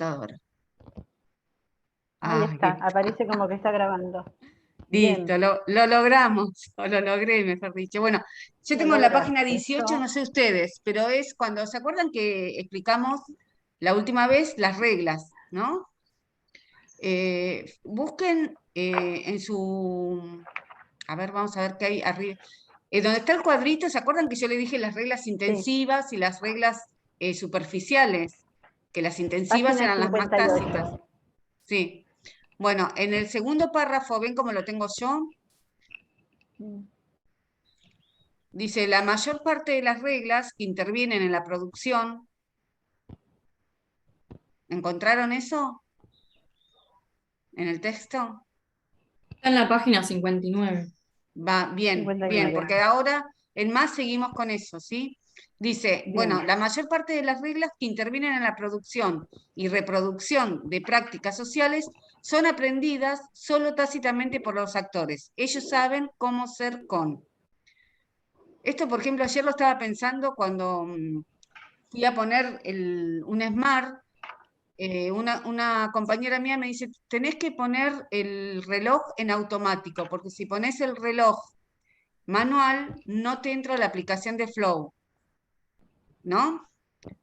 computadora. Ahí Ah, está, aparece como que está grabando. listo, Bien, lo logramos, o lo logré, mejor dicho. Bueno, yo lo tengo la página lograste. 18, no Yo, sé ustedes, pero es cuando, ¿se acuerdan que explicamos la última vez las reglas, ¿no? Busquen en su, a ver, vamos a ver qué hay arriba. Donde está el cuadrito, ¿se acuerdan que yo le dije las reglas sí, intensivas y las reglas superficiales? Que las intensivas página eran las más tácitas. 58. Sí. Bueno, en el segundo párrafo, ¿ven cómo lo tengo yo? Mm. Dice, la mayor parte de las reglas que intervienen en la producción, ¿encontraron eso en el texto? Está en la página 59. Va, bien, bien, 59. porque ahora en más seguimos con eso, ¿sí? Dice, bueno, Bien. la mayor parte de las reglas que intervienen en la producción y reproducción de prácticas sociales son aprendidas solo tácitamente por los actores. Ellos saben cómo ser con. Esto, por ejemplo, ayer lo estaba pensando cuando fui a poner un Smart. Una compañera mía me dice, tenés que poner el reloj en automático, porque si pones el reloj manual, no te entra la aplicación de Flow, ¿no?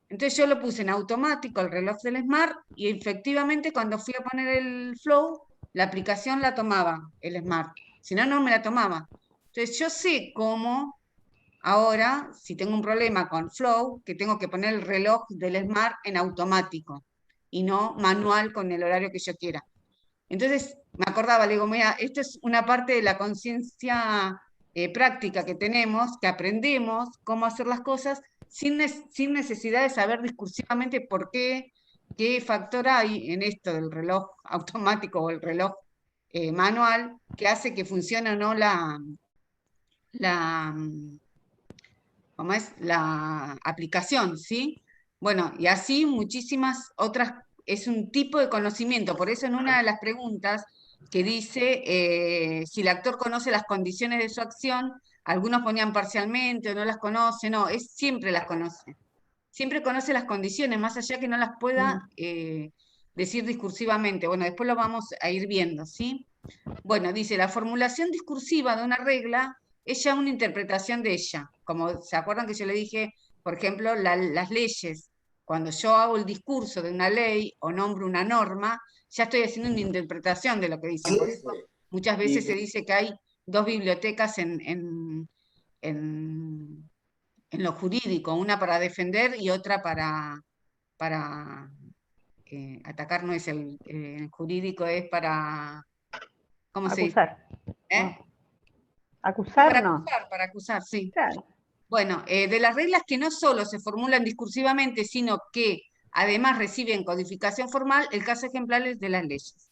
Entonces yo lo puse en automático, el reloj del Smart, y efectivamente cuando fui a poner el Flow, la aplicación la tomaba, el Smart. Si no, no me la tomaba. Entonces yo sé cómo ahora, si tengo un problema con Flow, que tengo que poner el reloj del Smart en automático y no manual con el horario que yo quiera. Entonces me acordaba, le digo, mira, esto es una parte de la conciencia práctica que tenemos, que aprendemos cómo hacer las cosas sin necesidad de saber discursivamente por qué factor hay en esto del reloj automático o el reloj manual que hace que funcione o no la, ¿cómo es? La aplicación, ¿sí? Bueno, y así muchísimas otras, es un tipo de conocimiento, por eso en una de las preguntas que dice si el actor conoce las condiciones de su acción, algunos ponían parcialmente o no las conoce, no, es siempre las conoce, siempre conoce las condiciones, más allá que no las pueda Mm. decir discursivamente. Bueno, después lo vamos a ir viendo, ¿sí? Bueno, dice, la formulación discursiva de una regla es ya una interpretación de ella. Como se acuerdan que yo le dije, por ejemplo, las leyes. Cuando yo hago el discurso de una ley o nombro una norma, ya estoy haciendo una interpretación de lo que dicen. Por eso muchas veces se dice que hay dos bibliotecas en, en lo jurídico, una para defender y otra para atacar, no es el jurídico, es para, ¿cómo se dice? Acusar. ¿Eh? No. Acusar no. Para acusar, sí. Claro. Bueno, de las reglas que no solo se formulan discursivamente, sino que además reciben codificación formal, el caso ejemplar es de las leyes.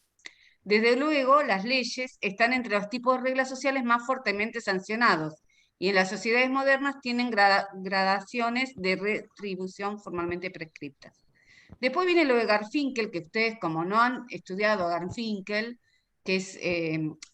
Desde luego, las leyes están entre los tipos de reglas sociales más fuertemente sancionados y en las sociedades modernas tienen gradaciones de retribución formalmente prescriptas. Después viene lo de Garfinkel, que ustedes como no han estudiado a Garfinkel, que es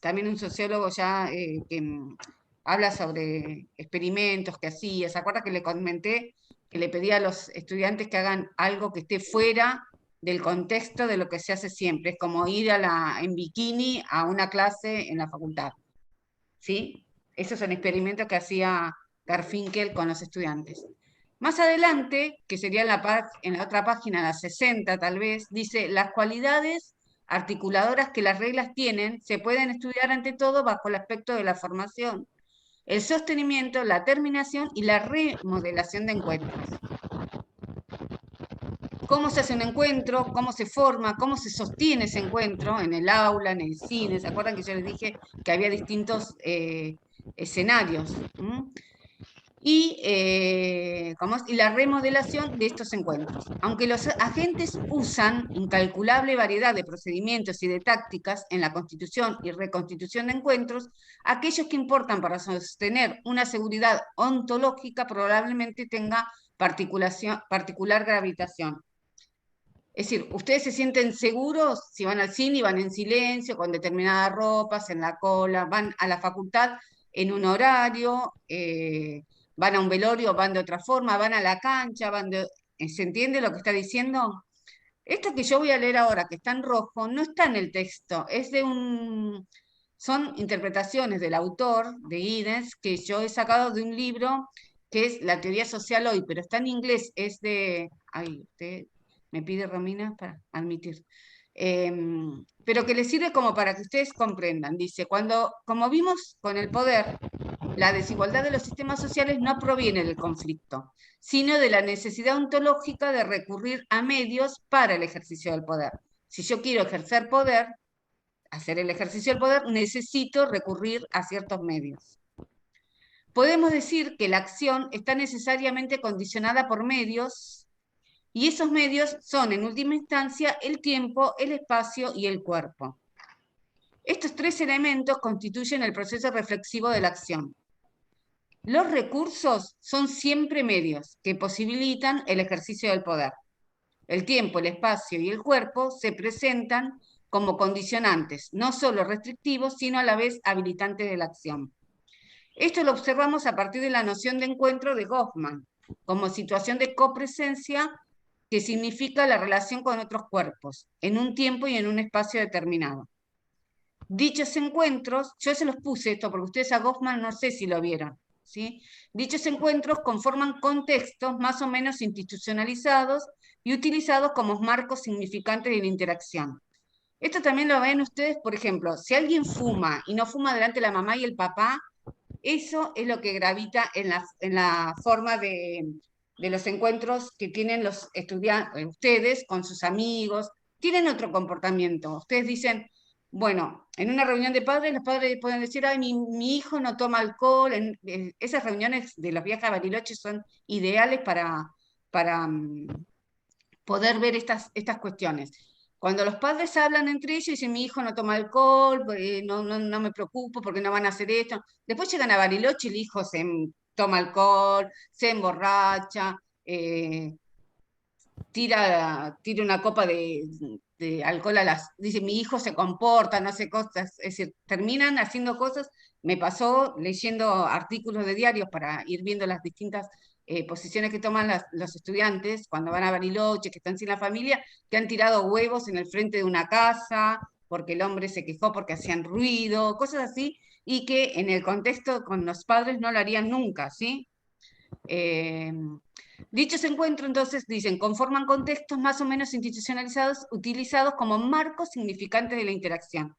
también un sociólogo ya que habla sobre experimentos que hacía. ¿Se acuerda que le comenté que le pedía a los estudiantes que hagan algo que esté fuera del contexto de lo que se hace siempre? Es como ir en bikini a una clase en la facultad, ¿sí? Esos son experimentos que hacía Garfinkel con los estudiantes. Más adelante, que sería en la otra página, la 60 tal vez, dice, las cualidades articuladoras que las reglas tienen se pueden estudiar ante todo bajo el aspecto de la formación, el sostenimiento, la terminación y la remodelación de encuentros. Cómo se hace un encuentro, cómo se forma, cómo se sostiene ese encuentro en el aula, en el cine. ¿Se acuerdan que yo les dije que había distintos escenarios? Y la remodelación de estos encuentros. Aunque los agentes usan incalculable variedad de procedimientos y de tácticas en la constitución y reconstitución de encuentros, aquellos que importan para sostener una seguridad ontológica probablemente tenga particular gravitación. Es decir, ustedes se sienten seguros si van al cine y van en silencio, con determinadas ropas, en la cola, van a la facultad en un horario, van a un velorio, van de otra forma, van a la cancha, ¿se entiende lo que está diciendo? Esto que yo voy a leer ahora, que está en rojo, no está en el texto, son interpretaciones del autor, de Giddens, que yo he sacado de un libro que es La teoría social hoy, pero está en inglés, es de... Ay, usted me pide, Romina, para admitir. Pero que le sirve como para que ustedes comprendan. Dice, como vimos con el poder, la desigualdad de los sistemas sociales no proviene del conflicto, sino de la necesidad ontológica de recurrir a medios para el ejercicio del poder. Si yo quiero ejercer poder, hacer el ejercicio del poder, necesito recurrir a ciertos medios. Podemos decir que la acción está necesariamente condicionada por medios, y esos medios son, en última instancia, el tiempo, el espacio y el cuerpo. Estos tres elementos constituyen el proceso reflexivo de la acción. Los recursos son siempre medios que posibilitan el ejercicio del poder. El tiempo, el espacio y el cuerpo se presentan como condicionantes, no solo restrictivos, sino a la vez habilitantes de la acción. Esto lo observamos a partir de la noción de encuentro de Goffman, como situación de copresencia que significa la relación con otros cuerpos, en un tiempo y en un espacio determinado. Dichos encuentros, yo se los puse esto porque ustedes a Goffman no sé si lo vieron, ¿sí? Dichos encuentros conforman contextos más o menos institucionalizados y utilizados como marcos significantes de la interacción. Esto también lo ven ustedes, por ejemplo, si alguien fuma y no fuma delante de la mamá y el papá, eso es lo que gravita en la forma de los encuentros que tienen los estudiantes, ustedes con sus amigos, tienen otro comportamiento. Ustedes dicen, bueno, en una reunión de padres, los padres pueden decir, ay, mi hijo no toma alcohol. Esas reuniones de los viajes a Bariloche son ideales para poder ver estas cuestiones. Cuando los padres hablan entre ellos y dicen, mi hijo no toma alcohol, no me preocupo porque no van a hacer esto. Después llegan a Bariloche y el hijo toma alcohol, se emborracha, tira una copa de alcohol dice, mi hijo se comporta, no hace cosas. Es decir, terminan haciendo cosas. Me pasó leyendo artículos de diarios para ir viendo las distintas posiciones que toman los estudiantes cuando van a Bariloche, que están sin la familia, que han tirado huevos en el frente de una casa, porque el hombre se quejó porque hacían ruido, cosas así, y que en el contexto con los padres no lo harían nunca, ¿sí? Dichos encuentros, entonces, dicen, conforman contextos más o menos institucionalizados, utilizados como marcos significantes de la interacción,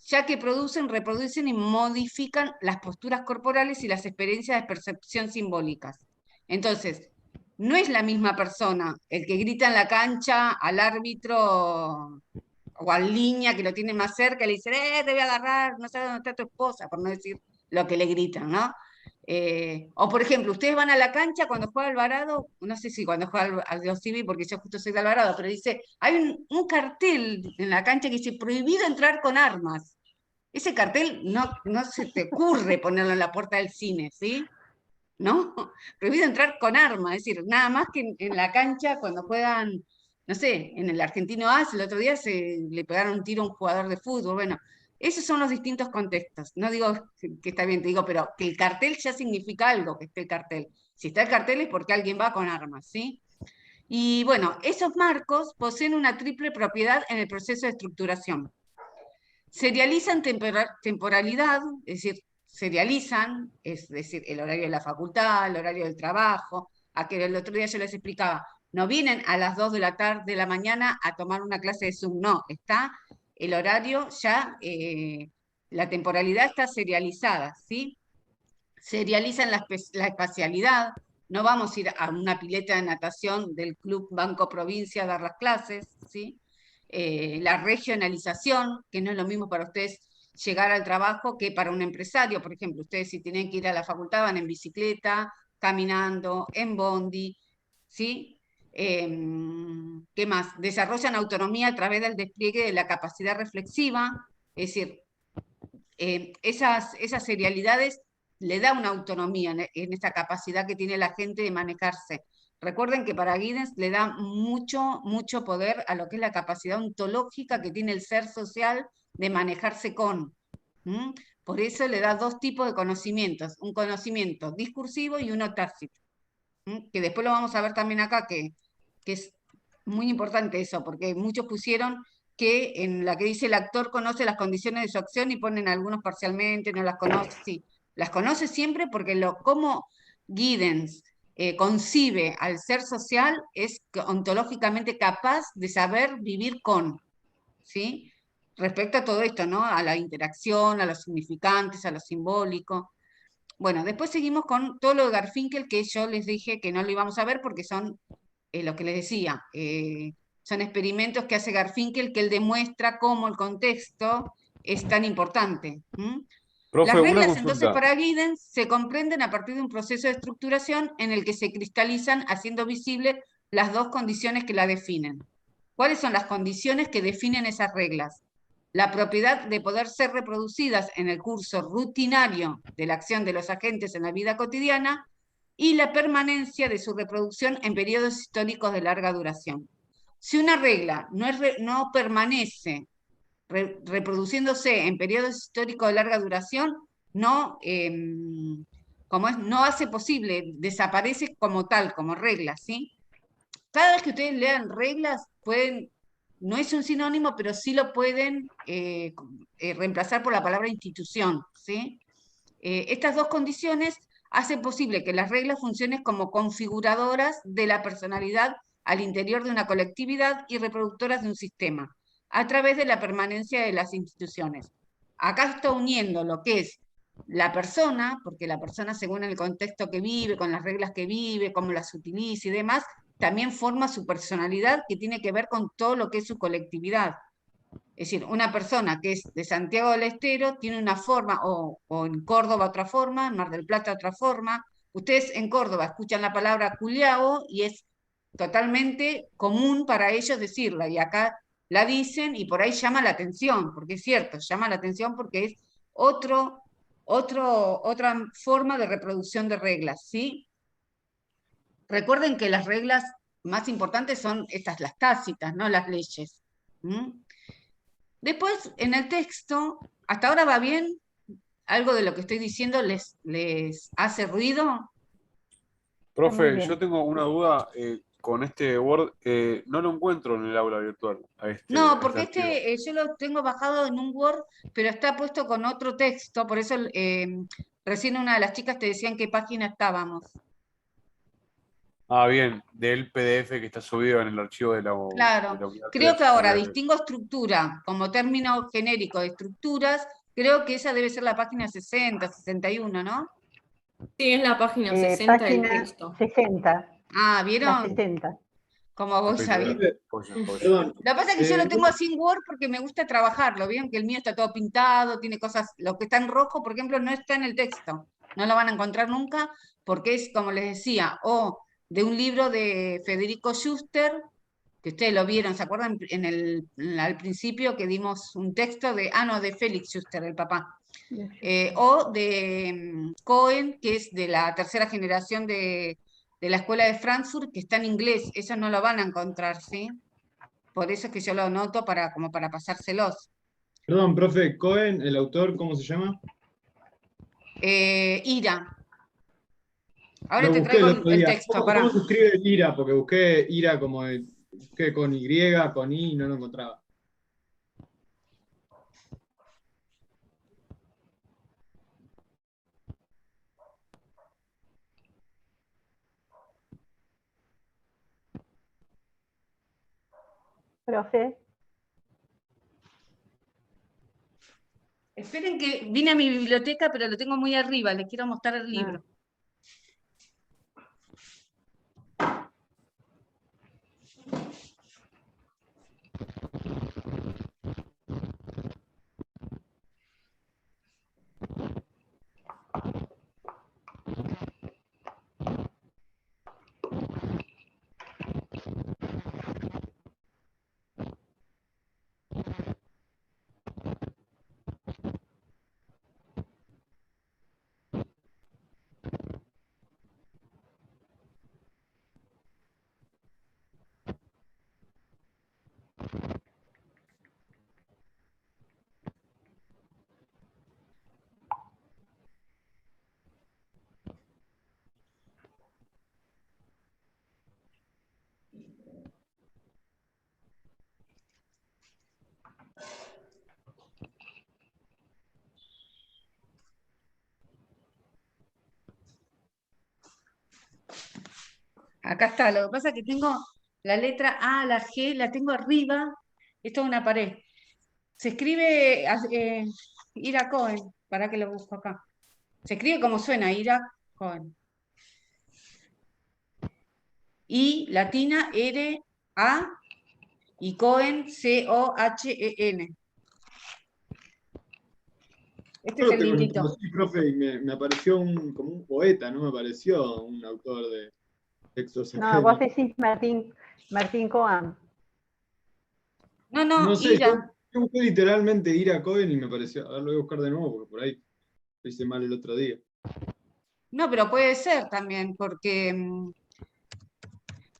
ya que producen, reproducen y modifican las posturas corporales y las experiencias de percepción simbólicas. Entonces, no es la misma persona el que grita en la cancha al árbitro o al línea que lo tiene más cerca, le dice, te voy a agarrar, no sabes dónde está tu esposa, por no decir lo que le gritan, ¿no? O por ejemplo, ustedes van a la cancha cuando juega Alvarado, no sé si cuando juega Aldo Civi, porque yo justo soy de Alvarado, pero dice, hay un cartel en la cancha que dice, prohibido entrar con armas. Ese cartel no se te ocurre ponerlo en la puerta del cine, ¿sí? ¿No? Prohibido entrar con armas, es decir, nada más que en la cancha cuando juegan, no sé, en el Argentino A, el otro día le pegaron un tiro a un jugador de fútbol, bueno, esos son los distintos contextos. No digo que está bien, te digo, pero que el cartel ya significa algo, que esté el cartel. Si está el cartel es porque alguien va con armas, ¿sí? Y bueno, esos marcos poseen una triple propiedad en el proceso de estructuración. Serializan temporalidad, es decir, serializan, es decir, el horario de la facultad, el horario del trabajo, aquel el otro día yo les explicaba, no vienen a las 2 de la tarde de la mañana a tomar una clase de Zoom, no, está el horario ya, la temporalidad está serializada, ¿sí? Serializan la espacialidad, no vamos a ir a una pileta de natación del Club Banco Provincia a dar las clases, ¿sí? La regionalización, que no es lo mismo para ustedes llegar al trabajo que para un empresario. Por ejemplo, ustedes si tienen que ir a la facultad van en bicicleta, caminando, en bondi, ¿sí? ¿Qué más? Desarrollan autonomía a través del despliegue de la capacidad reflexiva, es decir, esas serialidades le da una autonomía en esta capacidad que tiene la gente de manejarse. Recuerden que para Giddens le da mucho poder a lo que es la capacidad ontológica que tiene el ser social de manejarse con. ¿Mm? Por eso le da dos tipos de conocimientos, un conocimiento discursivo y uno tácito. ¿Mm? Que después lo vamos a ver también acá, que es muy importante eso, porque muchos pusieron que en la que dice el actor conoce las condiciones de su acción y ponen algunos parcialmente, no las conoce, sí, las conoce siempre porque cómo Giddens concibe al ser social es ontológicamente capaz de saber vivir con, ¿sí? Respecto a todo esto, ¿no? A la interacción, a los significantes, a lo simbólico. Bueno, después seguimos con todo lo de Garfinkel, que yo les dije que no lo íbamos a ver porque son lo que les decía, son experimentos que hace Garfinkel que él demuestra cómo el contexto es tan importante. Profe, Las una reglas entonces consulta. para Giddens se comprenden a partir de un proceso de estructuración en el que se cristalizan haciendo visibles las dos condiciones que la definen. ¿Cuáles son las condiciones que definen esas reglas? La propiedad de poder ser reproducidas en el curso rutinario de la acción de los agentes en la vida cotidiana y la permanencia de su reproducción en periodos históricos de larga duración. Si una regla no permanece reproduciéndose en periodos históricos de larga duración, no, no hace posible, desaparece como tal, como regla, ¿sí? Cada vez que ustedes lean reglas, pueden, no es un sinónimo, pero sí lo pueden reemplazar por la palabra institución, ¿sí? Estas dos condiciones hacen posible que las reglas funcionen como configuradoras de la personalidad al interior de una colectividad y reproductoras de un sistema, a través de la permanencia de las instituciones. Acá está uniendo lo que es la persona, porque la persona según el contexto que vive, con las reglas que vive, cómo las utiliza y demás, también forma su personalidad que tiene que ver con todo lo que es su colectividad. Es decir, una persona que es de Santiago del Estero tiene una forma, o en Córdoba otra forma, en Mar del Plata otra forma. Ustedes en Córdoba escuchan la palabra culiao y es totalmente común para ellos decirla, y acá la dicen y por ahí llama la atención, porque es cierto, llama la atención porque es otra forma de reproducción de reglas, ¿sí? Recuerden que las reglas más importantes son estas, las tácitas, no las leyes. ¿Mm? Después, en el texto, ¿hasta ahora va bien? ¿Algo de lo que estoy diciendo les hace ruido? Está muy Profe, yo bien. tengo una duda con este Word. No lo encuentro en el aula virtual, No, a este porque archivo. yo lo tengo bajado en un Word, pero está puesto con otro texto, por eso recién una de las chicas te decía en qué página estábamos. Ah, bien, del PDF que está subido en el archivo de Claro, la unidad creo que 3. Ok, ahora ok. distingo estructura como término genérico de estructuras, creo que esa debe ser la página 60, 61, ¿no? Sí, es la página 60 del Página texto. 60, Ah, la ¿vieron? 60. Como vos sabés. Espectacular. Profe, Joya, joya. perdón, Lo que pasa es que yo lo tengo ¿cómo? así en Word porque me gusta trabajarlo. Vieron que el mío está todo pintado, tiene cosas, lo que está en rojo, por ejemplo, no está en el texto. No lo van a encontrar nunca porque es, como les decía, o de un libro de Federico Schuster, que ustedes lo vieron, ¿se acuerdan? Al principio que dimos un texto de, no, de Félix Schuster, el papá. O de Cohen, que es de la tercera generación de la escuela de Frankfurt, que está en inglés. Eso no lo van a encontrar, ¿sí? Por eso es que yo lo anoto como para pasárselos. Perdón, profe, Cohen, el autor, ¿cómo se llama? Ira. Ahora Lo te busqué traigo el otro el día. texto, ¿Cómo pará. se escribe ira? Porque busqué ira como busqué con Y, con I, no lo encontraba. Profe, Esperen que vine a mi biblioteca, pero lo tengo muy arriba. Les quiero mostrar el libro. Acá está, lo que pasa es que tengo la letra A, la G, la tengo arriba, esto es una pared. Se escribe Ira Cohen, para que lo busco acá. Se escribe como suena, Ira Cohen. I latina R A y Cohen C-O-H-E-N. Este es Creo el que lo librito. conocí, profe, y me apareció como un poeta, no me pareció un autor de textos No, vos académicos. decís Martín Cohen. No, no, No sé, Ira. yo busqué literalmente Ira Cohen y me pareció. A ver, lo voy a buscar de nuevo porque por ahí lo hice mal el otro día. No, pero puede ser también, porque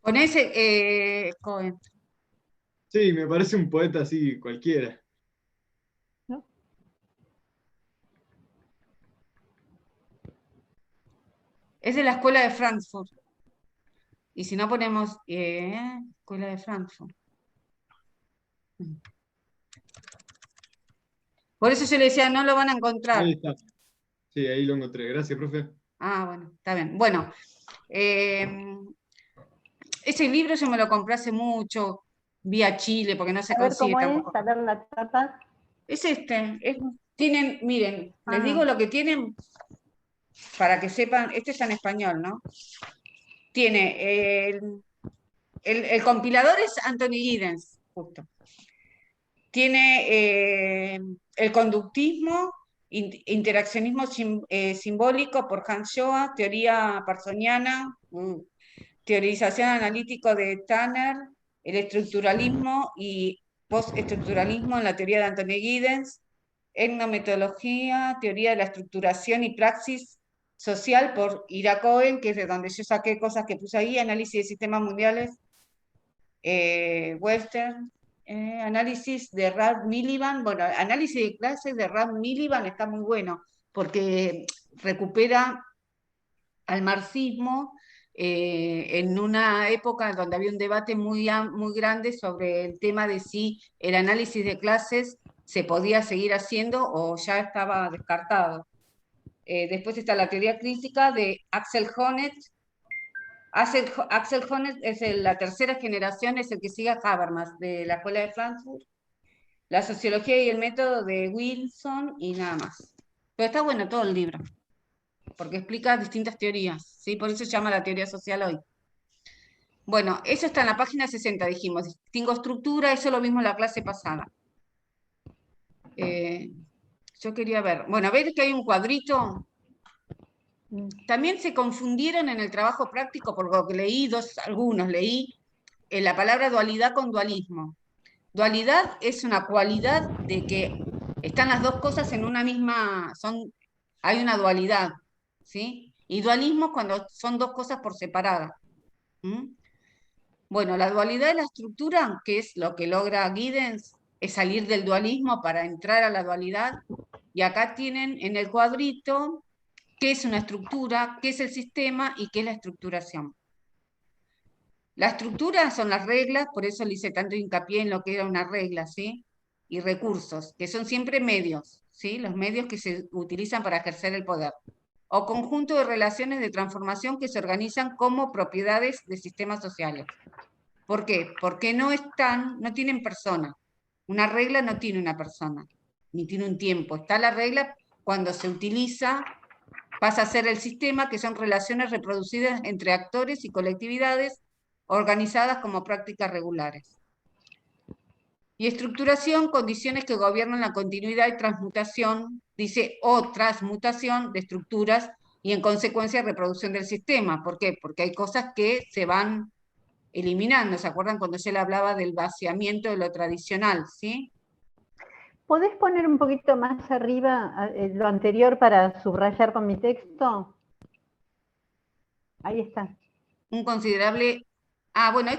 con ese Cohen. Sí, me parece un poeta así cualquiera. ¿No? Es de la escuela de Frankfurt. Y si no ponemos escuela de Frankfurt. Por eso yo le decía, no lo van a encontrar. Ahí está. Sí, ahí lo encontré. Gracias, profe. Ah, bueno, está bien. Bueno, ese libro yo me lo compré hace mucho, vía Chile, porque no se A ver consigue cómo es, tampoco. a ver la tapa. Es este. Tienen, miren, les Ah. digo lo que tienen para que sepan. Este está en español, ¿no? Tiene el compilador es Anthony Giddens, justo. Tiene el conductismo, interaccionismo simbólico por Hans Schoa, teoría parsoniana, teorización analítico de Tanner, el estructuralismo y postestructuralismo en la teoría de Anthony Giddens, etnometodología, teoría de la estructuración y praxis social por Ira Cohen, que es de donde yo saqué cosas que puse ahí, análisis de sistemas mundiales, Western, análisis de Ralph Miliband. Bueno, análisis de clases de Ralph Miliband está muy bueno, porque recupera al marxismo en una época donde había un debate muy grande sobre el tema de si el análisis de clases se podía seguir haciendo o ya estaba descartado. Después está la teoría crítica de Axel Honneth. Axel Honneth es la tercera generación, es el que sigue a Habermas, de la Escuela de Frankfurt. La sociología y el método de Wilson y nada más. Pero está bueno todo el libro, porque explica distintas teorías, ¿sí? Por eso se llama la teoría social hoy. Bueno, eso está en la página 60, dijimos. Distingo estructura, eso lo vimos en la clase pasada. Yo quería ver, bueno, ver que hay un cuadrito. También se confundieron en el trabajo práctico, por lo que leí, algunos leí, la palabra dualidad con dualismo. Dualidad es una cualidad de que están las dos cosas en una misma, hay una dualidad, ¿sí? Y dualismo es cuando son dos cosas por separada. Bueno, la dualidad de la estructura, que es lo que logra Giddens, es salir del dualismo para entrar a la dualidad. Y acá tienen en el cuadrito qué es una estructura, qué es el sistema y qué es la estructuración. La estructura son las reglas, por eso le hice tanto hincapié en lo que era una regla, ¿sí? Y recursos, que son siempre medios, ¿sí? Los medios que se utilizan para ejercer el poder. O conjunto de relaciones de transformación que se organizan como propiedades de sistemas sociales. ¿Por qué? Porque no tienen persona. Una regla no tiene una persona, ni tiene un tiempo. Está la regla cuando se utiliza, pasa a ser el sistema, que son relaciones reproducidas entre actores y colectividades organizadas como prácticas regulares. Y estructuración, condiciones que gobiernan la continuidad y transmutación, dice, o transmutación de estructuras y en consecuencia reproducción del sistema. ¿Por qué? Porque hay cosas que se van eliminando. ¿Se acuerdan cuando yo le hablaba del vaciamiento de lo tradicional? ¿Sí? ¿Podés poner un poquito más arriba lo anterior para subrayar con mi texto? Ahí está. Un considerable... bueno,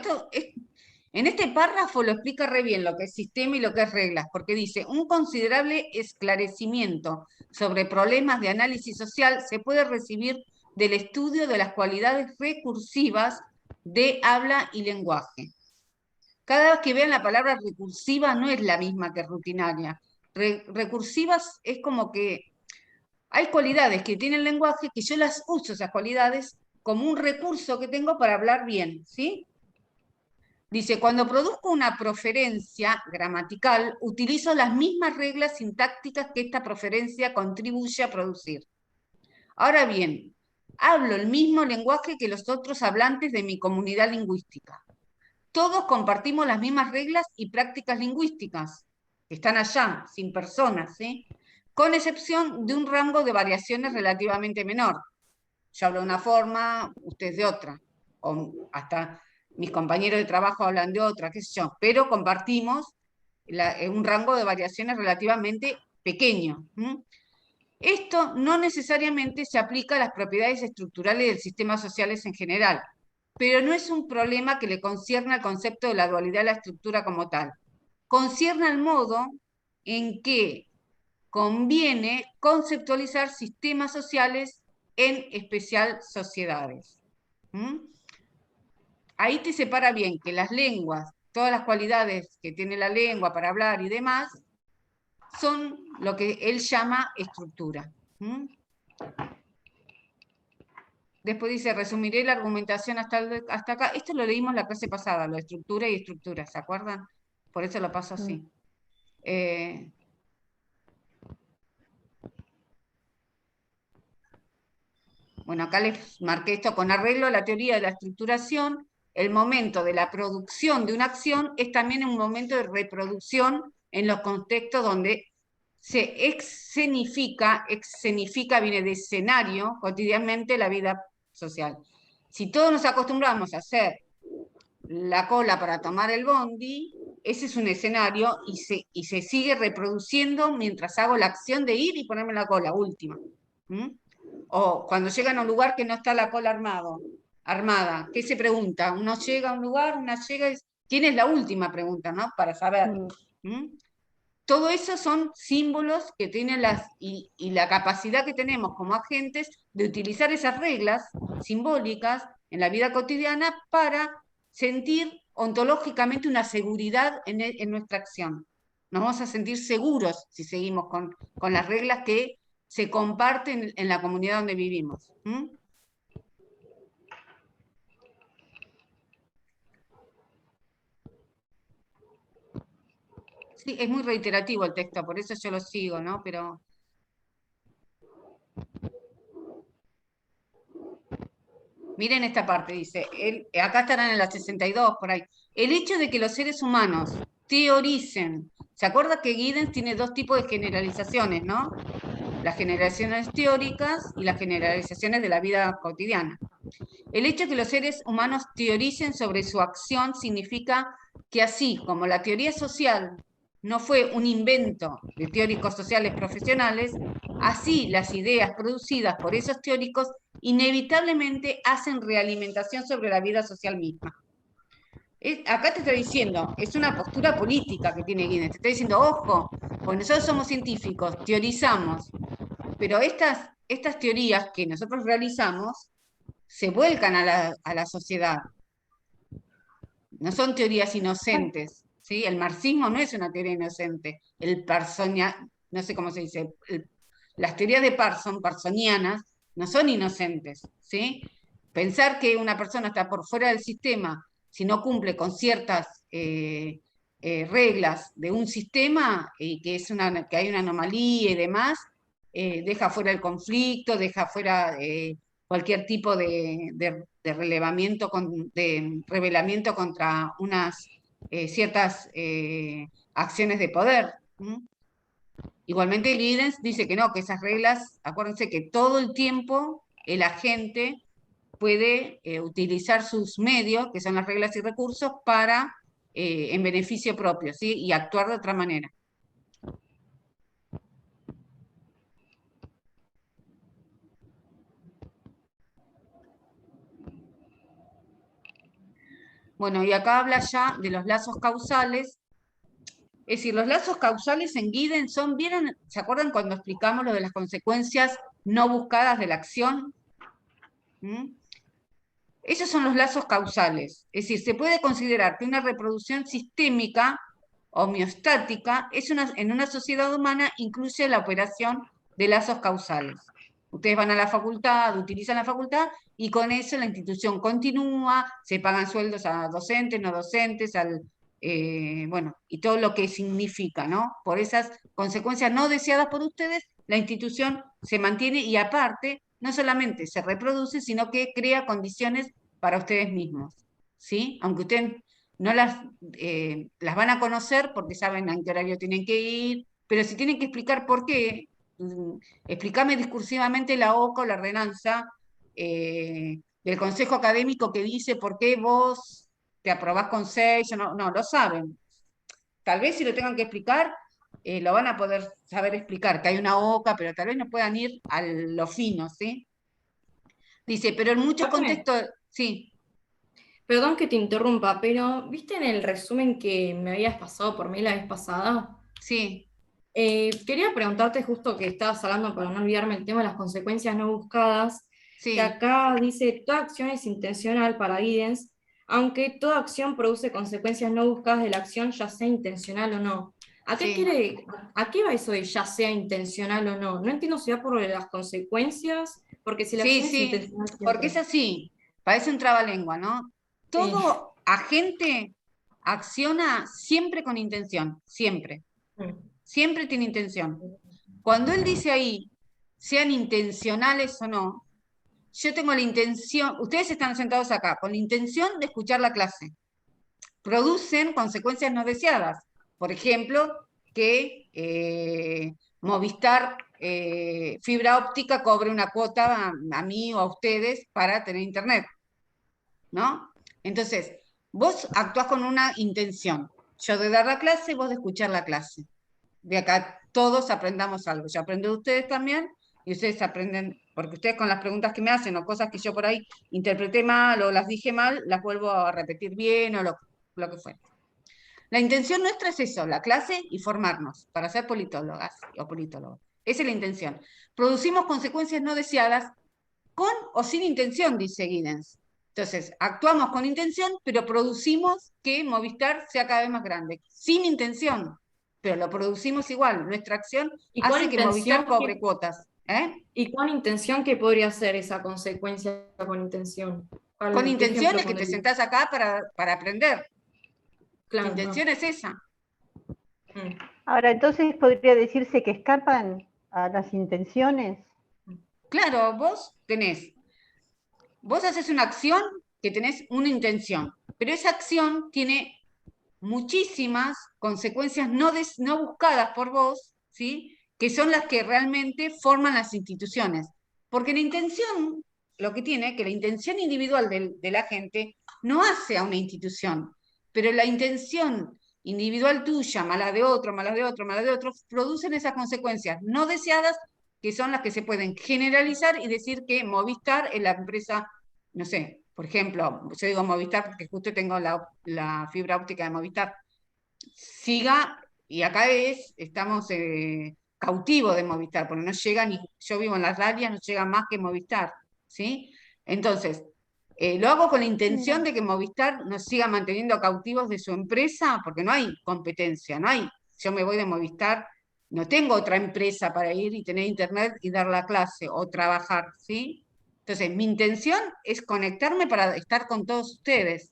en este párrafo lo explica re bien lo que es sistema y lo que es reglas, porque dice, un considerable esclarecimiento sobre problemas de análisis social se puede recibir del estudio de las cualidades recursivas de habla y lenguaje. Cada vez que vean la palabra recursiva no es la misma que rutinaria. Recursivas es como que hay cualidades que tiene el lenguaje que yo las uso, esas cualidades, como un recurso que tengo para hablar bien, ¿sí? Dice, cuando produzco una proferencia gramatical, utilizo las mismas reglas sintácticas que esta proferencia contribuye a producir. Ahora bien, hablo el mismo lenguaje que los otros hablantes de mi comunidad lingüística. Todos compartimos las mismas reglas y prácticas lingüísticas, que están allá, sin personas, ¿sí? Con excepción de un rango de variaciones relativamente menor. Yo hablo de una forma, ustedes de otra, o hasta mis compañeros de trabajo hablan de otra, qué sé yo, pero compartimos un rango de variaciones relativamente pequeño. Esto no necesariamente se aplica a las propiedades estructurales del sistema sociales en general, pero no es un problema que le concierne al concepto de la dualidad de la estructura como tal. Concierne al modo en que conviene conceptualizar sistemas sociales, en especial sociedades. Ahí te separa bien que las lenguas, todas las cualidades que tiene la lengua para hablar y demás, son lo que él llama estructura. Después dice, resumiré la argumentación hasta acá. Esto lo leímos la clase pasada, lo de estructura y estructura, ¿se acuerdan? Por eso lo paso así. Bueno, acá les marqué esto con arreglo a la teoría de la estructuración. El momento de la producción de una acción es también un momento de reproducción en los contextos donde se escenifica viene de escenario cotidianamente la vida social. Si todos nos acostumbramos a hacer la cola para tomar el bondi, ese es un escenario y se sigue reproduciendo mientras hago la acción de ir y ponerme la cola, última. O cuando llegan a un lugar que no está la cola armada, ¿qué se pregunta? Uno llega a un lugar, una llega, ¿quién es la última pregunta, no? Para saber. Todo eso son símbolos que tienen y la capacidad que tenemos como agentes de utilizar esas reglas simbólicas en la vida cotidiana para sentir ontológicamente una seguridad en nuestra acción. Nos vamos a sentir seguros si seguimos con las reglas que se comparten en la comunidad donde vivimos. Sí, es muy reiterativo el texto, por eso yo lo sigo, ¿no? Pero... miren esta parte, dice, acá estarán en la 62, por ahí. El hecho de que los seres humanos teoricen, ¿se acuerda que Giddens tiene dos tipos de generalizaciones, ¿no? Las generalizaciones teóricas y las generalizaciones de la vida cotidiana. El hecho de que los seres humanos teoricen sobre su acción significa que así como la teoría social no fue un invento de teóricos sociales profesionales, así las ideas producidas por esos teóricos inevitablemente hacen realimentación sobre la vida social misma. Acá te está diciendo, es una postura política que tiene Giddens, te está diciendo, ojo, porque nosotros somos científicos, teorizamos, pero estas teorías que nosotros realizamos se vuelcan a la sociedad. No son teorías inocentes, ¿sí? El marxismo no es una teoría inocente. No sé cómo se dice, las teorías de parsonianas no son inocentes, ¿sí? Pensar que una persona está por fuera del sistema si no cumple con ciertas reglas de un sistema y que hay una anomalía y demás, deja fuera el conflicto, deja fuera cualquier tipo de revelamiento contra unas ciertas acciones de poder. Igualmente Giddens dice que no, que esas reglas, acuérdense que todo el tiempo el agente puede utilizar sus medios, que son las reglas y recursos, para en beneficio propio, ¿sí? Y actuar de otra manera. Bueno, y acá habla ya de los lazos causales. Es decir, los lazos causales en Giddens ¿vieron? ¿Se acuerdan cuando explicamos lo de las consecuencias no buscadas de la acción? Esos son los lazos causales. Es decir, se puede considerar que una reproducción sistémica, homeostática, en una sociedad humana incluye la operación de lazos causales. Ustedes van a la facultad, utilizan la facultad, y con eso la institución continúa, se pagan sueldos a docentes, no docentes, bueno, y todo lo que significa, ¿no? Por esas consecuencias no deseadas por ustedes, la institución se mantiene y aparte, no solamente se reproduce, sino que crea condiciones para ustedes mismos, ¿sí? Aunque ustedes no las van a conocer porque saben en qué horario tienen que ir, pero si tienen que explicar por qué, explícame discursivamente la OCA o la ordenanza del Consejo Académico que dice por qué vos te aprobás con 6, no, lo saben. Tal vez si lo tengan que explicar, lo van a poder saber explicar, que hay una OCA, pero tal vez no puedan ir a lo fino, ¿sí? Dice, pero en muchos contextos, sí. Perdón que te interrumpa, pero ¿viste en el resumen que me habías pasado por mí la vez pasada? Sí. Quería preguntarte justo que estabas hablando, para no olvidarme, el tema de las consecuencias no buscadas, Sí. que acá dice, toda acción es intencional para Giddens, aunque toda acción produce consecuencias no buscadas de la acción, ya sea intencional o no. ¿A qué va eso de ya sea intencional o no? No entiendo si va por las consecuencias, porque si la acción es intencional siempre. Porque es así, parece un trabalengua, ¿no? Todo agente acciona siempre con intención, siempre. Siempre tiene intención. Cuando él dice ahí, sean intencionales o no, yo tengo la intención, ustedes están sentados acá, con la intención de escuchar la clase. Producen consecuencias no deseadas. Por ejemplo, que Movistar fibra óptica cobre una cuota a mí o a ustedes para tener internet, ¿no? Entonces, vos actuás con una intención. Yo de dar la clase, vos de escuchar la clase. De acá todos aprendamos algo. Yo aprendo de ustedes también y ustedes aprenden, porque ustedes con las preguntas que me hacen o cosas que yo por ahí interpreté mal o las dije mal, las vuelvo a repetir bien o lo que fuera. La intención nuestra es eso, la clase y formarnos para ser politólogas o politólogos. Esa es la intención. Producimos consecuencias no deseadas con o sin intención, dice Giddens. Entonces, actuamos con intención, pero producimos que Movistar sea cada vez más grande. Sin intención, pero lo producimos igual. Nuestra acción hace que Movistar cobre cuotas. ¿Y con intención qué podría ser esa consecuencia con intención? Con intención es que te sentás acá para aprender. Claro, la intención es esa. Ahora, entonces podría decirse que escapan a las intenciones. Claro, vos haces una acción que tenés una intención, pero esa acción tiene muchísimas consecuencias no buscadas por vos, ¿sí? Que son las que realmente forman las instituciones. Porque la intención, lo que tiene, que la intención individual de la gente no hace a una institución, pero la intención individual tuya, mala de otro, mala de otro, mala de otro, producen esas consecuencias no deseadas, que son las que se pueden generalizar y decir que Movistar es la empresa, no sé, por ejemplo, yo digo Movistar porque justo tengo la fibra óptica de Movistar, siga, y acá estamos cautivos de Movistar, porque no llega ni, yo vivo en las Dalias, no llega más que Movistar, ¿sí? Entonces, lo hago con la intención de que Movistar nos siga manteniendo cautivos de su empresa, porque no hay competencia, yo me voy de Movistar, no tengo otra empresa para ir y tener internet y dar la clase o trabajar, ¿sí? Entonces, mi intención es conectarme para estar con todos ustedes,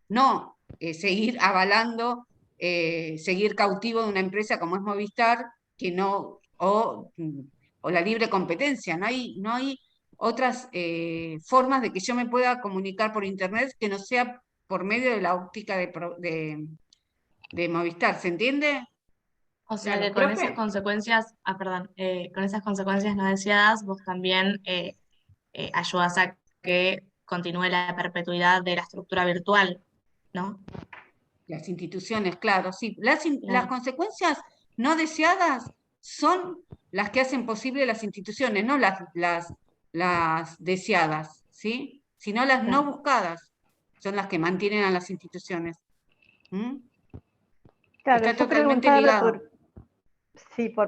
no seguir avalando, seguir cautivo de una empresa como es Movistar, que no, o la libre competencia, no hay otras formas de que yo me pueda comunicar por internet que no sea por medio de la óptica de Movistar, ¿se entiende? O sea que con esas consecuencias, con esas consecuencias no deseadas, vos también ayudas a que continúe la perpetuidad de la estructura virtual, ¿no? Las instituciones, claro, sí. Las consecuencias no deseadas son las que hacen posible las instituciones, no las deseadas, ¿sí? Sino las no buscadas son las que mantienen a las instituciones. Claro, está yo totalmente ligado.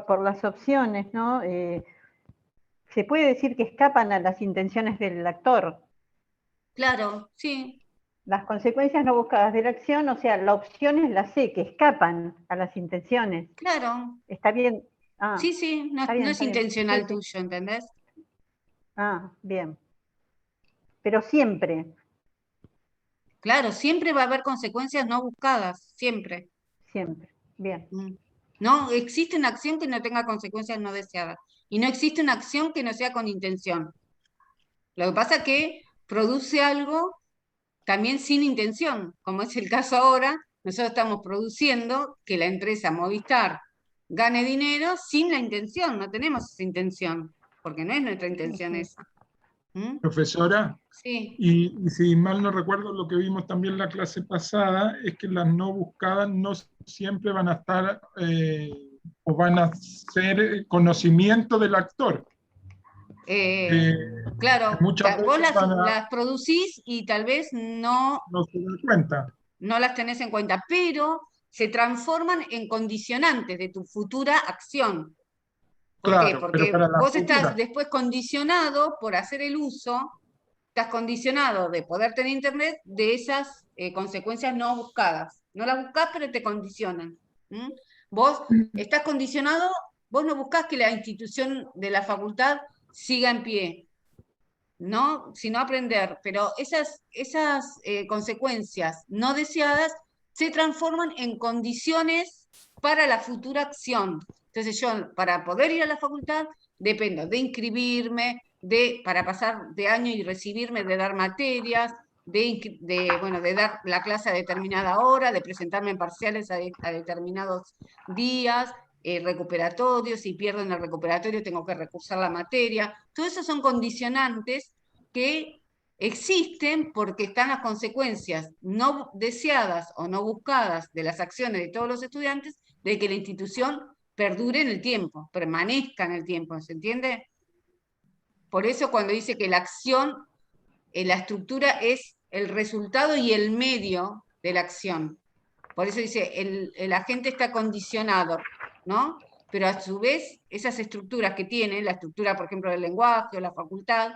Por las opciones, ¿no? Se puede decir que escapan a las intenciones del actor. Claro, sí. Las consecuencias no buscadas de la acción, o sea, la opción es la C, que escapan a las intenciones. Claro. ¿Está bien? Sí, no es intencional tuyo, ¿entendés? Ah, bien. Pero siempre, Claro, siempre va a haber consecuencias no buscadas, siempre. siempre. Bien. No existe una acción que no tenga consecuencias no deseadas. Y no existe una acción que no sea con intención. Lo que pasa es que produce algo también sin intención, como es el caso ahora, nosotros estamos produciendo que la empresa Movistar gane dinero sin la intención, no tenemos esa intención, porque no es nuestra intención esa. ¿Mm? Profesora, Sí, y si mal no recuerdo, lo que vimos también la clase pasada es que las no buscadas no siempre van a estar o van a ser conocimiento del actor. eh, Eh, claro, muchas vos veces van a las producís y tal vez no se dan cuenta. no las tenés en cuenta, pero se transforman en condicionantes de tu futura acción. ¿Por qué? Claro, pero Porque para la vos estás futura. después condicionado por hacer el uso, estás condicionado de poder tener internet de esas consecuencias no buscadas. No las buscás, pero te condicionan. ¿Mm? Vos estás condicionado, vos no buscás que la institución de la facultad siga en pie, ¿no? Sino aprender. Pero esas consecuencias no deseadas se transforman en condiciones para la futura acción. Entonces yo, para poder ir a la facultad, dependo de inscribirme, para pasar de año y recibirme, de dar materias, de dar la clase a determinada hora, de presentarme en parciales a determinados días, recuperatorios, si pierdo en el recuperatorio tengo que recursar la materia. Todo eso son condicionantes que existen porque están las consecuencias no deseadas o no buscadas de las acciones de todos los estudiantes de que la institución perdure en el tiempo, permanezca en el tiempo, ¿se entiende? Por eso cuando dice que la acción, la estructura es el resultado y el medio de la acción. Por eso dice, el agente está condicionado, ¿no? Pero a su vez, esas estructuras que tiene, la estructura, por ejemplo, del lenguaje o la facultad,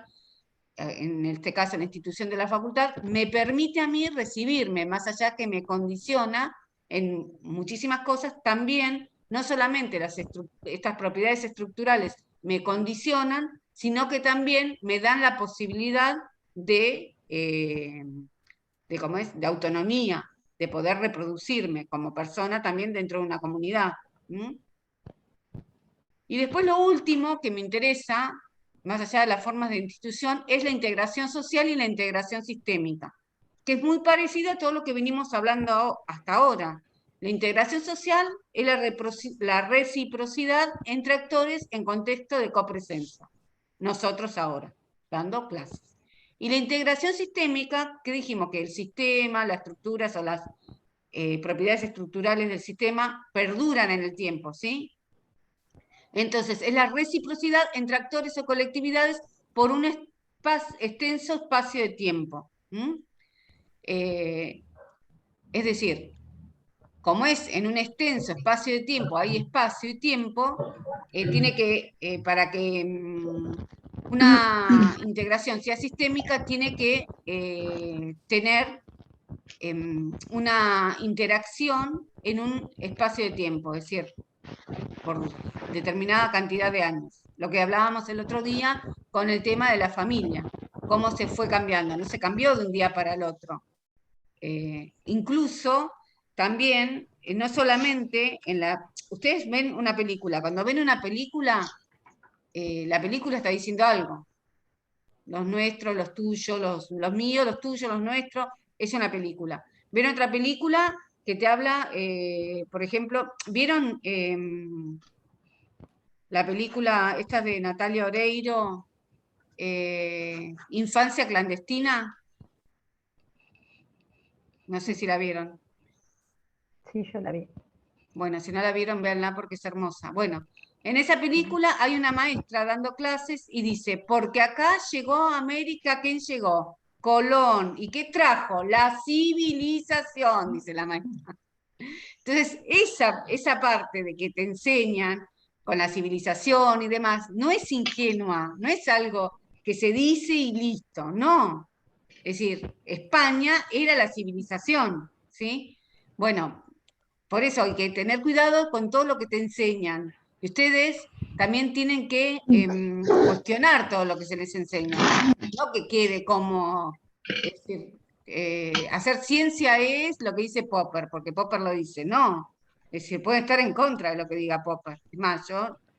en este caso la institución de la facultad, me permite a mí recibirme, más allá que me condiciona en muchísimas cosas, también, no solamente estas propiedades estructurales me condicionan, sino que también me dan la posibilidad ¿cómo es? De autonomía, de poder reproducirme como persona también dentro de una comunidad. ¿Mm? Y después lo último que me interesa, más allá de las formas de institución, es la integración social y la integración sistémica, que es muy parecido a todo lo que venimos hablando hasta ahora. La integración social es la reciprocidad entre actores en contexto de copresencia. Nosotros ahora, dando clases. Y la integración sistémica, que dijimos que el sistema, las estructuras o las propiedades estructurales del sistema perduran en el tiempo, ¿sí? Entonces, es la reciprocidad entre actores o colectividades por un extenso espacio de tiempo. Es decir, como es en un extenso espacio de tiempo, hay espacio y tiempo, para que una integración sea sistémica, tiene que tener una interacción en un espacio de tiempo, es decir, por determinada cantidad de años. Lo que hablábamos el otro día con el tema de la familia, cómo se fue cambiando, no se cambió de un día para el otro. Incluso también, no solamente ustedes ven una película, cuando ven una película, la película está diciendo algo. Los nuestros, los tuyos, los míos, los tuyos, los nuestros, es una película. Ven otra película que te habla, por ejemplo, ¿vieron la película esta de Natalia Oreiro, Infancia clandestina? No sé si la vieron. Sí, yo la vi. Bueno, si no la vieron, véanla porque es hermosa. Bueno, en esa película hay una maestra dando clases y dice, porque acá llegó a América, ¿quién llegó? Colón. ¿Y qué trajo? La civilización, dice la maestra. Entonces, esa parte de que te enseñan con la civilización y demás, no es ingenua, no es algo que se dice y listo, no. Es decir, España era la civilización, ¿sí? Bueno, por eso hay que tener cuidado con todo lo que te enseñan. Y ustedes también tienen que cuestionar todo lo que se les enseña, no que quede como, es decir, hacer ciencia es lo que dice Popper, porque Popper lo dice, no, es decir, puede estar en contra de lo que diga Popper. Es más,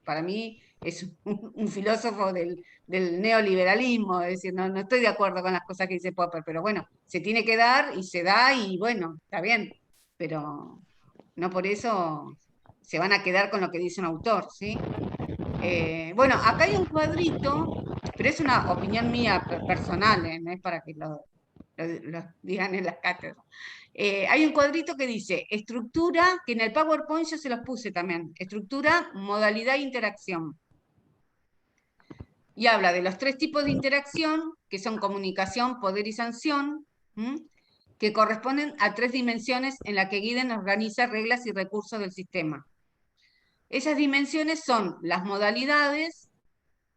para mí, es un filósofo del neoliberalismo, es decir, no estoy de acuerdo con las cosas que dice Popper, pero bueno, se tiene que dar y se da y bueno, está bien, pero no por eso se van a quedar con lo que dice un autor, ¿sí? Bueno, acá hay un cuadrito, pero es una opinión mía personal, no es para que lo digan en las cátedras. Hay un cuadrito que dice estructura, que en el PowerPoint yo se los puse también, estructura, modalidad e interacción. Y habla de los 3 tipos de interacción, que son comunicación, poder y sanción, que corresponden a 3 dimensiones en las que Giddens organiza reglas y recursos del sistema. Esas dimensiones son las modalidades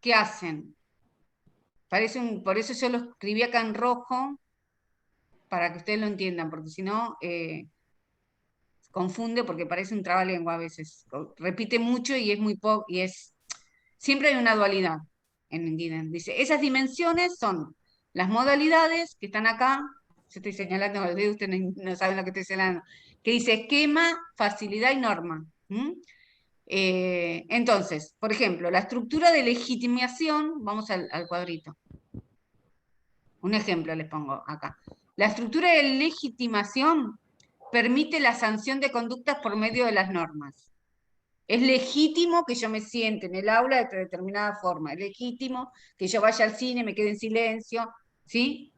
que hacen. Por eso yo lo escribí acá en rojo, para que ustedes lo entiendan, porque si no, confunde porque parece un trabalengua a veces. Repite mucho y es muy poco, siempre hay una dualidad en Giddens. Dice, esas dimensiones son las modalidades que están acá, yo estoy señalando el dedo, ustedes no saben lo que estoy señalando, que dice esquema, facilidad y norma. Entonces, por ejemplo, la estructura de legitimación, vamos al cuadrito. Un ejemplo les pongo acá. La estructura de legitimación permite la sanción de conductas por medio de las normas. Es legítimo que yo me siente en el aula de determinada forma. Es legítimo que yo vaya al cine, me quede en silencio, ¿sí?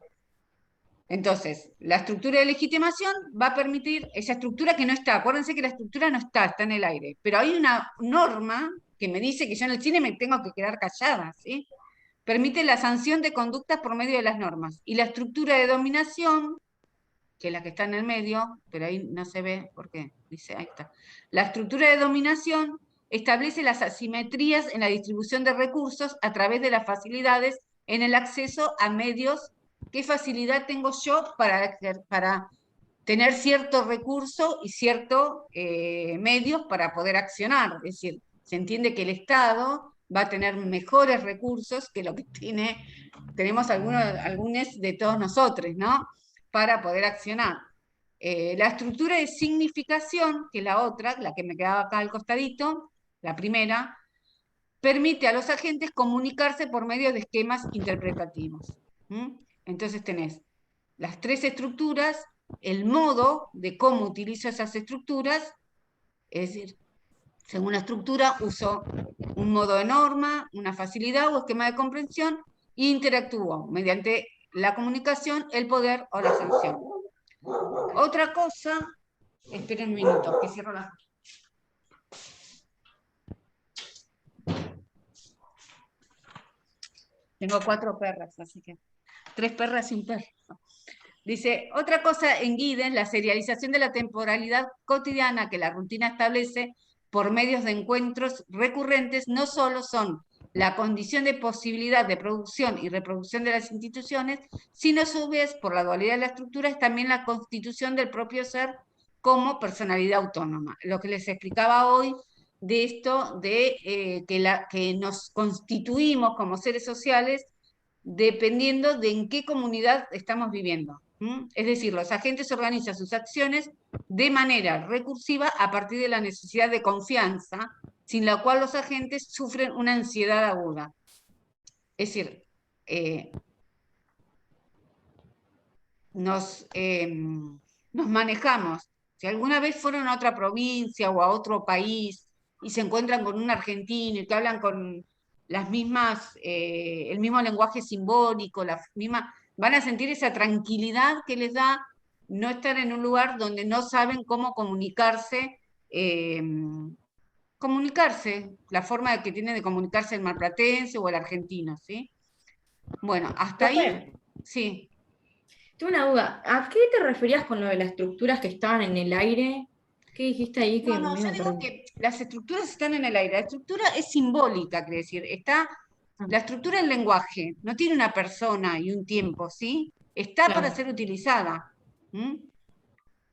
Entonces, la estructura de legitimación va a permitir esa estructura que no está. Acuérdense que la estructura no está en el aire. Pero hay una norma que me dice que yo en el cine me tengo que quedar callada, ¿sí? Permite la sanción de conductas por medio de las normas. Y la estructura de dominación, que es la que está en el medio, pero ahí no se ve porque dice, ahí está. La estructura de dominación establece las asimetrías en la distribución de recursos a través de las facilidades en el acceso a medios. ¿Qué facilidad tengo yo para tener cierto recurso y ciertos medios para poder accionar? Es decir, se entiende que el Estado va a tener mejores recursos que lo que tenemos algunos de todos nosotros, ¿no? Para poder accionar. La estructura de significación, que es la otra, la que me quedaba acá al costadito, la primera, permite a los agentes comunicarse por medio de esquemas interpretativos. Entonces tenés las 3 estructuras, el modo de cómo utilizo esas estructuras, es decir, según la estructura uso un modo de norma, una facilidad o esquema de comprensión e interactúo mediante la comunicación, el poder o la sanción. Otra cosa, esperen un minuto, que cierro la... Tengo 4 perras, así que 3 perras y un perro. Dice, otra cosa en Giddens, la serialización de la temporalidad cotidiana que la rutina establece por medios de encuentros recurrentes no solo son la condición de posibilidad de producción y reproducción de las instituciones, sino a su vez, por la dualidad de la estructura, es también la constitución del propio ser como personalidad autónoma. Lo que les explicaba hoy de esto de que nos constituimos como seres sociales dependiendo de en qué comunidad estamos viviendo. Es decir, los agentes organizan sus acciones de manera recursiva a partir de la necesidad de confianza, sin la cual los agentes sufren una ansiedad aguda. Es decir, nos manejamos. Si alguna vez fueron a otra provincia o a otro país y se encuentran con un argentino y que hablan con las mismas, el mismo lenguaje simbólico, van a sentir esa tranquilidad que les da no estar en un lugar donde no saben cómo comunicarse, la forma que tiene de comunicarse el marplatense o el argentino, ¿sí? Bueno, hasta ahí, sí. Tengo una duda, ¿a qué te referías con lo de las estructuras que estaban en el aire? ¿Qué dijiste ahí? No, yo digo que las estructuras están en el aire. La estructura es simbólica, quiere decir, la estructura del lenguaje no tiene una persona y un tiempo, ¿sí? Está para ser utilizada.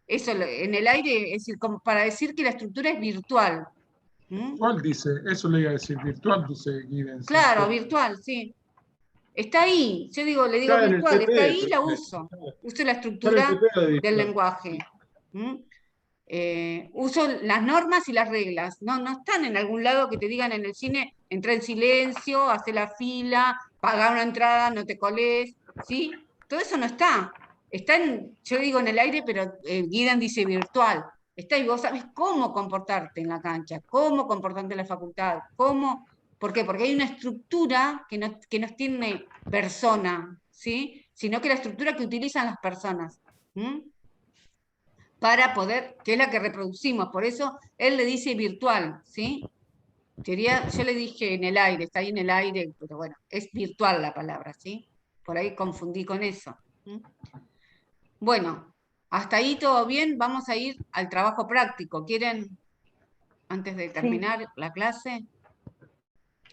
Eso en el aire, es decir, como para decir que la estructura es virtual. Virtual dice, eso le iba a decir, virtual dice Giddens. Claro, virtual, sí. Está ahí, yo digo, le digo Está en el virtual, está ahí, PP, la profe. uso. Uso la Está en el estructura PP lo de del virtual. lenguaje. Uso las normas y las reglas. No están en algún lado que te digan en el cine, entra en silencio, hace la fila, paga una entrada, no te colés, ¿sí? Todo eso no está. Está yo digo en el aire, pero Guidan dice virtual. Está y vos sabes cómo comportarte en la cancha, cómo comportarte en la facultad, cómo. ¿Por qué? Porque hay una estructura que no tiene persona, ¿sí? Sino que la estructura que utilizan las personas. Para poder, que es la que reproducimos, por eso él le dice virtual, ¿sí? Yo le dije en el aire, está ahí en el aire, pero bueno, es virtual la palabra, ¿sí? Por ahí confundí con eso. Bueno, hasta ahí todo bien, vamos a ir al trabajo práctico. ¿Quieren, antes de terminar la clase?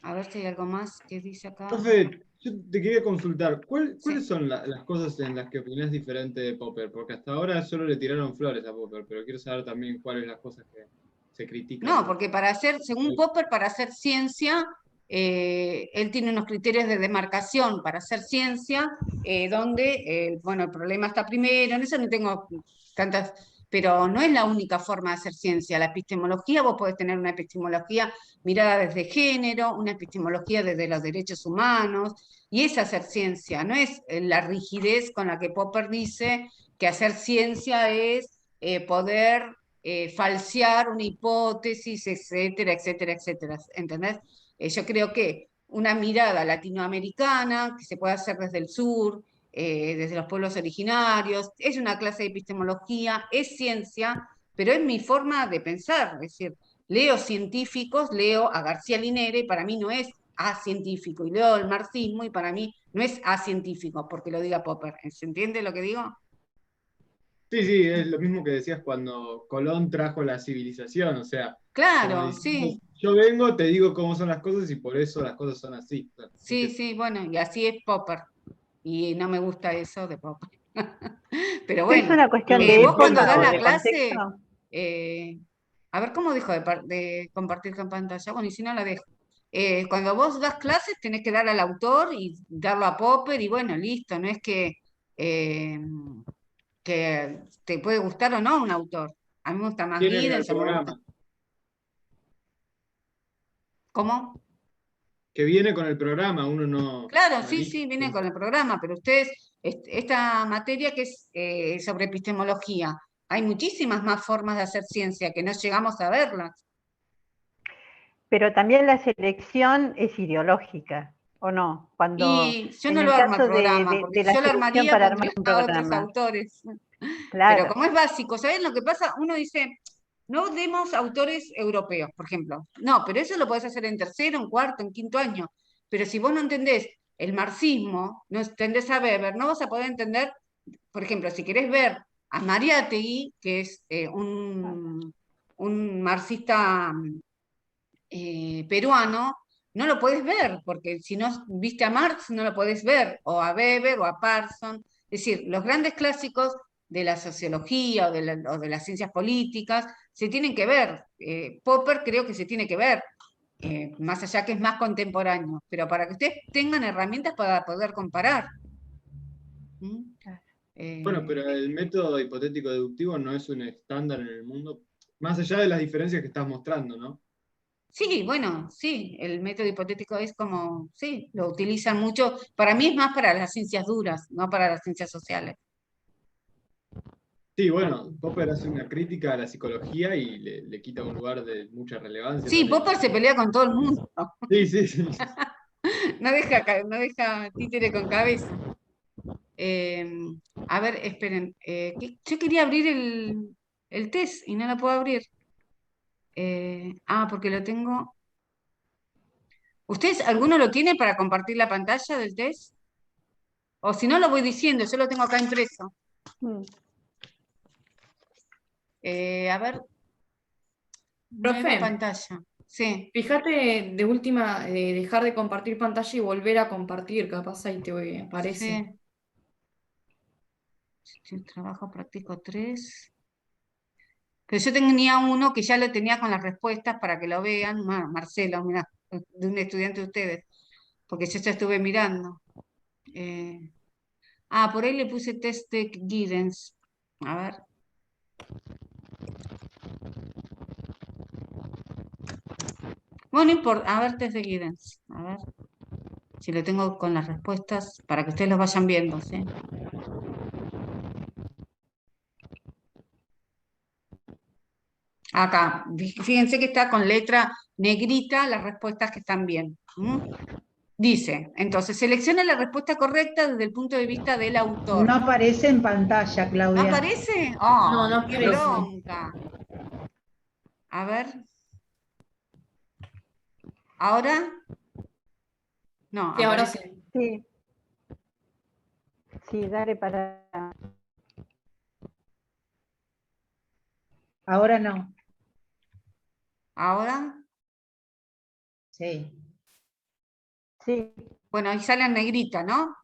A ver si hay algo más que dice acá. Profe, yo te quería consultar, ¿cuáles son las cosas en las que opinás diferente de Popper? Porque hasta ahora solo le tiraron flores a Popper, pero quiero saber también cuáles las cosas que se critican. No, porque según Popper, para hacer ciencia, él tiene unos criterios de demarcación para hacer ciencia, donde, bueno, el problema está primero, en eso no tengo tantas, pero no es la única forma de hacer ciencia. La epistemología, vos podés tener una epistemología mirada desde género, una epistemología desde los derechos humanos, y es hacer ciencia, no es la rigidez con la que Popper dice que hacer ciencia es poder falsear una hipótesis, etcétera, etcétera, etcétera. ¿Entendés? Yo creo que una mirada latinoamericana, que se puede hacer desde el sur, desde los pueblos originarios, es una clase de epistemología, es ciencia, pero es mi forma de pensar. Es decir, leo científicos, leo a García Linera y para mí no es científico, y leo el marxismo y para mí no es científico, porque lo diga Popper. ¿Se entiende lo que digo? Sí, es lo mismo que decías cuando Colón trajo la civilización, o sea, como Claro, diciendo, sí. yo vengo, te digo cómo son las cosas y por eso las cosas son así. Sí, bueno, y así es Popper. Y no me gusta eso de Popper. Pero Es bueno, una cuestión Bueno, de vos cuando época das o la de clase, contexto. a ver cómo dijo de compartir con pantalla. Bueno, y si no la dejo. Cuando vos das clases tenés que dar al autor y darlo a Popper y bueno, listo, no es eh, que te puede gustar o no un autor. A mí me gusta más viene con el Giddens, a mí me gusta. programa, ¿Cómo? que viene con el programa, uno Claro, no sí, elige. sí, viene con el programa, pero ustedes, esta materia que es sobre epistemología, hay muchísimas más formas de hacer ciencia que no llegamos a verlas. Pero también la selección es ideológica, ¿o no? Cuando Y yo en no lo el armo el caso programa, porque de si la yo lo selección armaría, para armar pondría un a otros programa, autores. Pero claro. como es básico, ¿sabes lo que pasa? Uno dice, no demos autores europeos, por ejemplo. No, pero eso lo podés hacer en tercero, en cuarto, en quinto año. Pero si vos no entendés el marxismo, no entendés a Weber, no vas a poder entender, por ejemplo, si querés ver a Mariátegui, que es un marxista peruano, no lo podés ver, porque si no viste a Marx, no lo podés ver, o a Weber, o a Parson. Es decir, los grandes clásicos de la sociología o de las ciencias políticas se tienen que ver. Popper creo que se tiene que ver, más allá que es más contemporáneo, pero para que ustedes tengan herramientas para poder comparar. ¿Mm? Bueno, pero el método hipotético deductivo no es un estándar en el mundo, más allá de las diferencias que estás mostrando, ¿no? Sí, bueno, sí, el método hipotético es como, sí, lo utilizan mucho. Para mí es más para las ciencias duras, no para las ciencias sociales. Sí, bueno, Popper hace una crítica a la psicología y le quita un lugar de mucha relevancia Sí, también. Popper se pelea con todo el mundo. Sí. No deja títere con cabeza. A ver, esperen. Yo quería abrir el test y no lo puedo abrir. Porque lo tengo. ¿Ustedes, alguno lo tiene para compartir la pantalla del test? O si no, lo voy diciendo, yo lo tengo acá impreso. A ver. Nueva Profe, pantalla. Sí. fíjate de última, dejar de compartir pantalla y volver a compartir, capaz ahí te aparece. Sí. Trabajo práctico 3. Pero yo tenía uno que ya lo tenía con las respuestas para que lo vean. Marcelo, mira, de un estudiante de ustedes, porque yo ya estuve mirando. Por ahí le puse test de guidance. A ver. Bueno, no importa. A ver, test de guidance. A ver si lo tengo con las respuestas para que ustedes lo vayan viendo, ¿sí? Acá, fíjense que está con letra negrita las respuestas que están bien. Dice, entonces, selecciona la respuesta correcta desde el punto de vista del autor. No aparece en pantalla, ¿No Claudia. aparece? No, no ¡Qué aparece. bronca! A ver. ¿Ahora? No, Sí, ahora aparece. sí. Sí. Sí, dale para... Ahora no. ¿Ahora? Sí. Sí. Bueno, ahí sale en negrita, ¿no?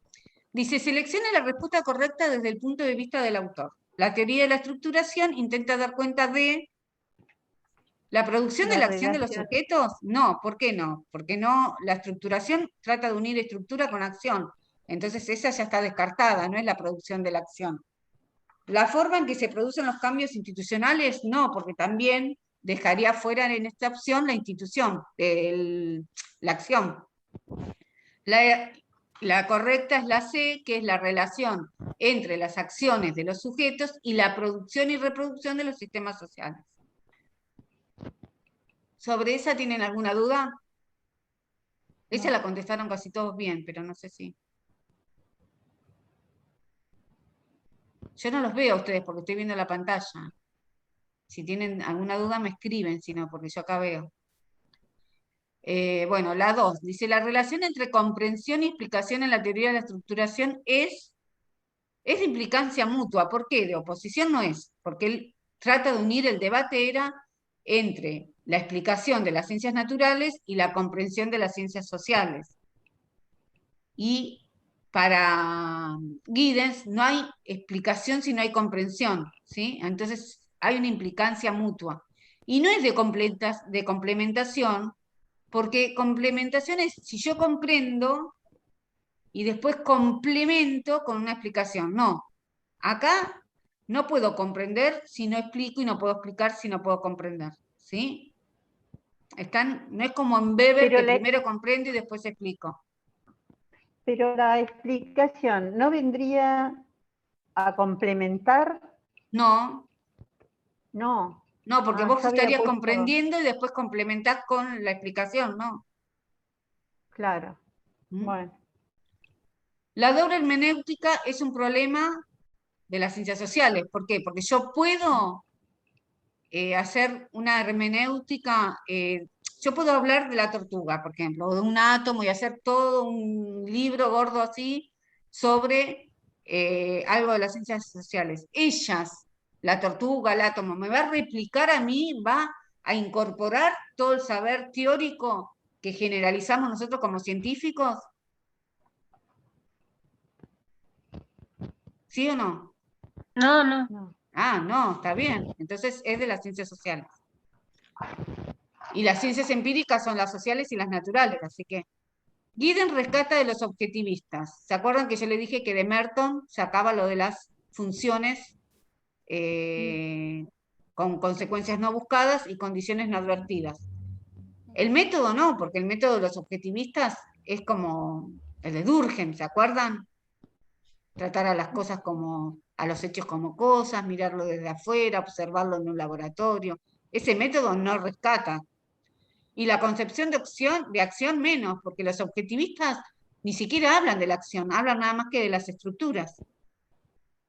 Dice, selecciona la respuesta correcta desde el punto de vista del autor. La teoría de la estructuración intenta dar cuenta de la producción de La la acción de los relación. sujetos. No, ¿por qué no? Porque no, la estructuración trata de unir estructura con acción. Entonces esa ya está descartada, no es la producción de la acción. La forma en que se producen los cambios institucionales, no, porque también dejaría fuera en esta opción la institución, la acción. La correcta es la C, que es la relación entre las acciones de los sujetos y la producción y reproducción de los sistemas sociales. ¿Sobre esa tienen alguna duda? Esa la contestaron casi todos bien, pero no sé si... Yo no los veo a ustedes porque estoy viendo la pantalla. Si tienen alguna duda me escriben, si no, porque yo acá veo. Bueno, la 2, dice, la relación entre comprensión y explicación en la teoría de la estructuración es de implicancia mutua. ¿Por qué? De oposición no es, porque él trata de unir el debate entre la explicación de las ciencias naturales y la comprensión de las ciencias sociales. Y para Giddens no hay explicación si no hay comprensión, ¿sí? Entonces hay una implicancia mutua. Y no es de complementación, porque complementación es si yo comprendo y después complemento con una explicación. No, acá no puedo comprender si no explico y no puedo explicar si no puedo comprender, ¿sí? No es como en Weber Pero que primero comprendo y después explico. Pero la explicación no vendría a complementar. No, No. no, porque vos Yo había estarías puesto... comprendiendo y después complementás con la explicación, ¿no? Claro. ¿Mm? Bueno. La doble hermenéutica es un problema de las ciencias sociales. ¿Por qué? Porque yo puedo hacer una hermenéutica, yo puedo hablar de la tortuga, por ejemplo, o de un átomo y hacer todo un libro gordo así sobre algo de las ciencias sociales. Ellas, la tortuga, el átomo, me va a replicar a mí, va a incorporar todo el saber teórico que generalizamos nosotros como científicos. ¿Sí o no? No, no. No. No, está bien. Entonces es de las ciencias sociales. Y las ciencias empíricas son las sociales y las naturales, así que Giddens rescata de los objetivistas. ¿Se acuerdan que yo le dije que de Merton sacaba lo de las funciones con consecuencias no buscadas y condiciones no advertidas? El método no, porque el método de los objetivistas es como el de Durkheim, ¿se acuerdan? Tratar a las cosas como, a los hechos como cosas, mirarlo desde afuera, observarlo en un laboratorio. Ese método no rescata. Y la concepción de acción menos, porque los objetivistas ni siquiera hablan de la acción, hablan nada más que de las estructuras.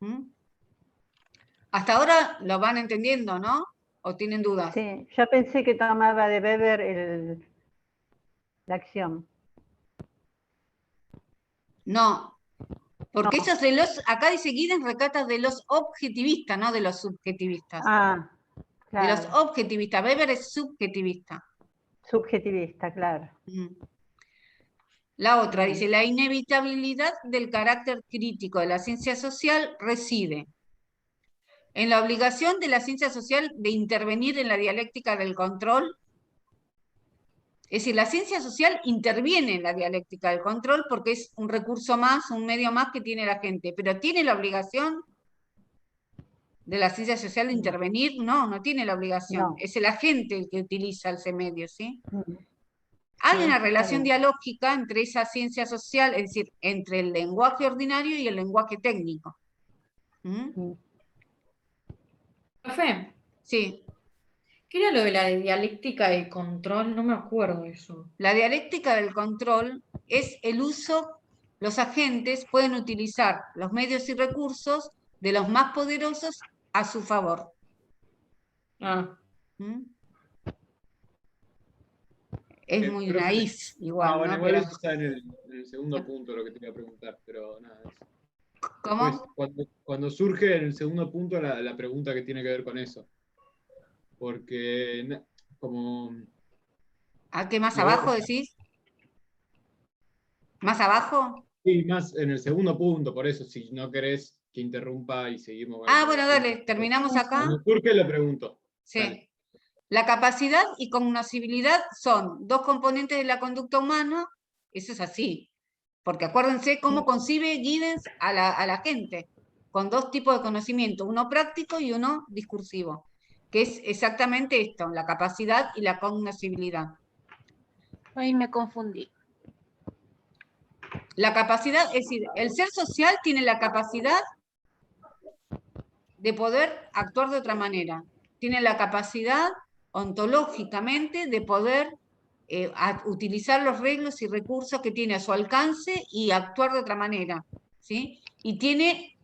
¿Mm? Hasta ahora lo van entendiendo, ¿no? ¿O tienen dudas? Sí, yo pensé que tomaba de Weber la acción. No, porque No. ellos acá dice Giddens rescata de los objetivistas, no de los subjetivistas. Claro. De los objetivistas, Weber es subjetivista. Subjetivista, claro. La otra dice, la inevitabilidad del carácter crítico de la ciencia social reside En la obligación de la ciencia social de intervenir en la dialéctica del control. Es decir, la ciencia social interviene en la dialéctica del control porque es un recurso más, un medio más que tiene la gente, pero ¿tiene la obligación de la ciencia social de intervenir? No, no tiene la obligación. No. Es el agente el que utiliza ese medio, ¿sí? Mm. Hay Sí, una está relación bien. dialógica entre esa ciencia social, es decir, entre el lenguaje ordinario y el lenguaje técnico. ¿Mm? Mm. Profe, Sí. ¿qué era lo de la dialéctica de control? No me acuerdo de eso. La dialéctica del control es el uso, los agentes pueden utilizar los medios y recursos de los más poderosos a su favor. Ah, ¿Mm? Es muy Profe, naif igual, bueno, ¿no? igual Pero, eso está en el segundo punto lo que te iba a preguntar, pero nada. ¿cómo? Después, cuando surge en el segundo punto la pregunta que tiene que ver con eso. Porque como... ¿A qué más lo veo- abajo decís? ¿Más abajo? Sí, más en el segundo punto, por eso, si no querés que interrumpa y seguimos con el Ah, segundo bueno, dale, punto. terminamos acá. Cuando surge le pregunto. Sí. Dale. La capacidad y cognoscibilidad son dos componentes de la conducta humana, eso es así, porque acuérdense cómo concibe Giddens a la gente, con dos tipos de conocimiento, uno práctico y uno discursivo, que es exactamente esto, la capacidad y la cognoscibilidad. Ahí me confundí. La capacidad, es decir, el ser social tiene la capacidad de poder actuar de otra manera, tiene la capacidad ontológicamente de poder utilizar los reglos y recursos que tiene a su alcance y actuar de otra manera, ¿sí? Y tiene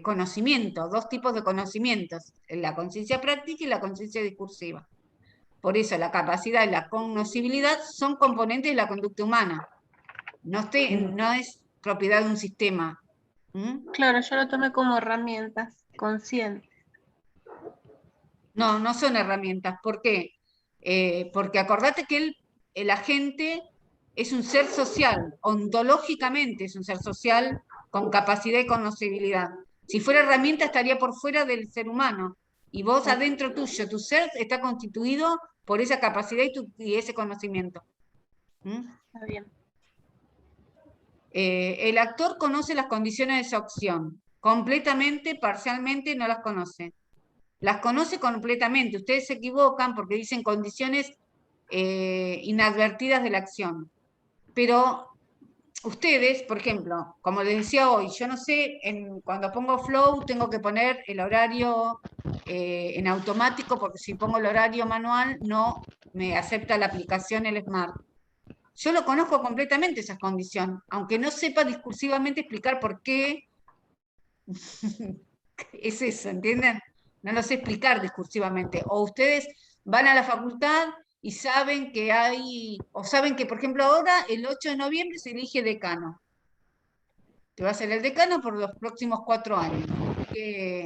conocimiento, dos tipos de conocimientos, la conciencia práctica y la conciencia discursiva. Por eso la capacidad y la cognoscibilidad son componentes de la conducta humana, no es propiedad de un sistema. ¿Mm? Claro, yo lo tomé como herramientas conscientes. No, no son herramientas. ¿Por qué? Porque acordate que el agente es un ser social, ontológicamente es un ser social con capacidad y conocibilidad. Si fuera herramienta estaría por fuera del ser humano. Y vos adentro tuyo, tu ser está constituido por esa capacidad y ese conocimiento. ¿Mm? Está bien. El actor conoce las condiciones de esa opción. Completamente, parcialmente, no las conoce. Las conoce completamente. Ustedes se equivocan porque dicen condiciones inadvertidas de la acción. Pero ustedes, por ejemplo, como les decía hoy, yo no sé, cuando pongo flow tengo que poner el horario en automático porque si pongo el horario manual no me acepta la aplicación el Smart. Yo lo conozco completamente esas condiciones, aunque no sepa discursivamente explicar por qué es eso, ¿entienden? No lo sé explicar discursivamente. O ustedes van a la facultad y saben que hay, o saben que, por ejemplo, ahora el 8 de noviembre se elige decano. Te va a ser el decano por los próximos 4 años,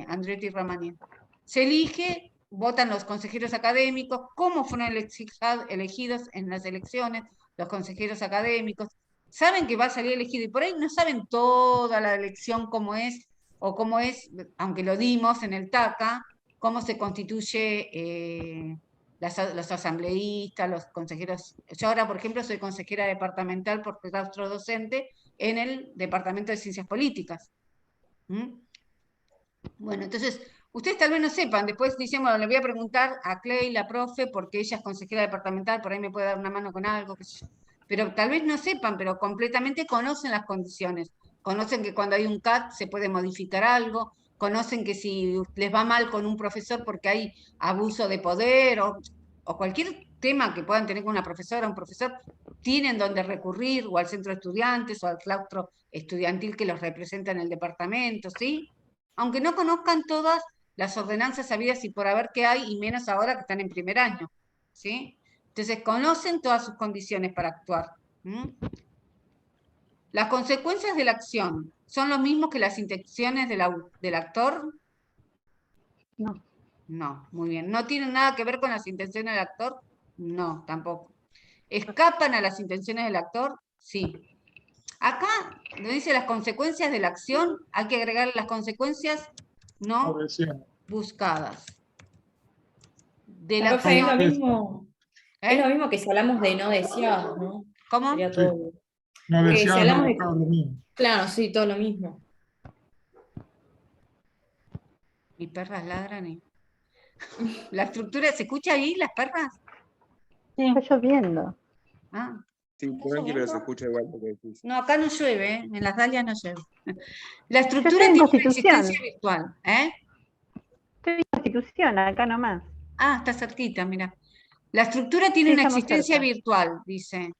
Andretti Ramanian. Se elige, votan los consejeros académicos, cómo fueron elegidos en las elecciones, los consejeros académicos. Saben que va a salir elegido y por ahí no saben toda la elección cómo es, o cómo es, aunque lo dimos en el TACA, cómo se constituye los asambleístas, los consejeros. Yo ahora, por ejemplo, soy consejera departamental por claustro docente en el Departamento de Ciencias Políticas. ¿Mm? Bueno, entonces, ustedes tal vez no sepan, después dicen, bueno, le voy a preguntar a Clay, la profe, porque ella es consejera departamental, por ahí me puede dar una mano con algo, qué sé yo. Pero tal vez no sepan, pero completamente conocen las condiciones. Conocen que cuando hay un CAT se puede modificar algo, conocen que si les va mal con un profesor porque hay abuso de poder o cualquier tema que puedan tener con una profesora o un profesor, tienen donde recurrir, o al centro de estudiantes, o al claustro estudiantil que los representa en el departamento, ¿sí? Aunque no conozcan todas las ordenanzas sabidas y por haber que hay, y menos ahora que están en primer año, ¿sí? Entonces conocen todas sus condiciones para actuar. Las consecuencias de la acción son lo mismo que las intenciones del actor. No. No, muy bien. ¿No tienen nada que ver con las intenciones del actor? No, tampoco. ¿Escapan a las intenciones del actor? Sí. Acá, donde dice las consecuencias de la acción, hay que agregar las consecuencias no deseadas. buscadas. De la Profe, es lo acción. mismo, es lo mismo que si hablamos de no deseados, ¿no? ¿Cómo? Sería Sí. todo. No Que si deseadas, no hablamos de... buscadas, lo mismo. Claro, sí, todo lo mismo. Mis perras ladran. La estructura, ¿se escucha ahí las perras? Está lloviendo. Ah, Sí, tranqui, pero se escucha igual lo que decís. no, acá no llueve, ¿eh? En las dalias no llueve. La Yo estructura estoy en tiene una Constitución. existencia virtual, ¿eh? Estoy en Constitución, acá nomás. Ah, está cerquita, mira. La estructura tiene Sí, una estamos existencia cerca. virtual, dice.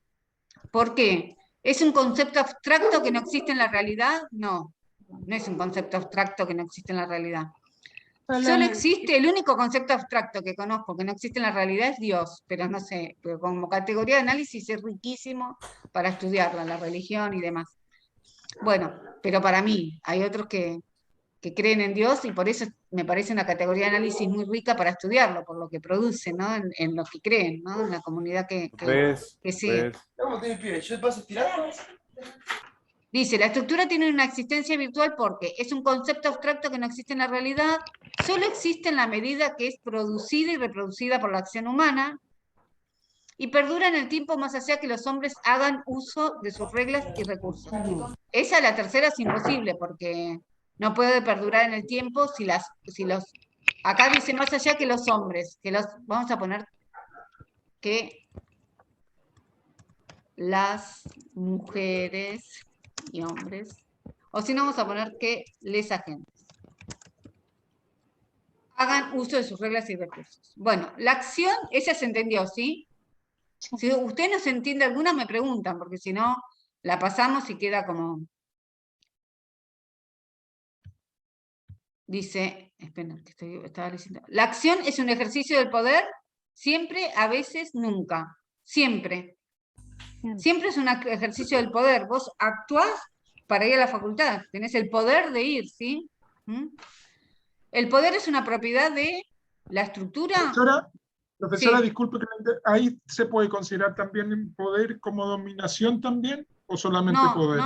¿Por qué? ¿Es un concepto abstracto que no existe en la realidad? No, no es un concepto abstracto que no existe en la realidad. Solo existe, el único concepto abstracto que conozco que no existe en la realidad es Dios, pero no sé, pero como categoría de análisis es riquísimo para estudiarla, la religión y demás. Bueno, pero para mí hay otros que creen en Dios y por eso me parece una categoría de análisis muy rica para estudiarlo, por lo que produce, ¿no? En lo que creen, ¿no? En la comunidad ¿Ves? que sigue. Dice, la estructura tiene una existencia virtual porque es un concepto abstracto que no existe en la realidad, solo existe en la medida que es producida y reproducida por la acción humana, y perdura en el tiempo más allá que los hombres hagan uso de sus reglas y recursos. Esa, la tercera, es imposible, porque no puede perdurar en el tiempo si los... Acá dice más allá que los hombres, vamos a poner que las mujeres y hombres, o si no vamos a poner que les agentes hagan uso de sus reglas y recursos. Bueno, la acción, esa se entendió, ¿sí? Si usted no se entiende alguna, me preguntan, porque si no, la pasamos y queda como... Dice, espera, que estaba leyendo. La acción es un ejercicio del poder, siempre, a veces, nunca. Siempre. Siempre es un ejercicio del poder. Vos actuás para ir a la facultad, tenés el poder de ir, ¿sí? ¿Mm? El poder es una propiedad de la estructura. Profesora, Sí. disculpe, ¿ahí se puede considerar también poder como dominación también o solamente poder?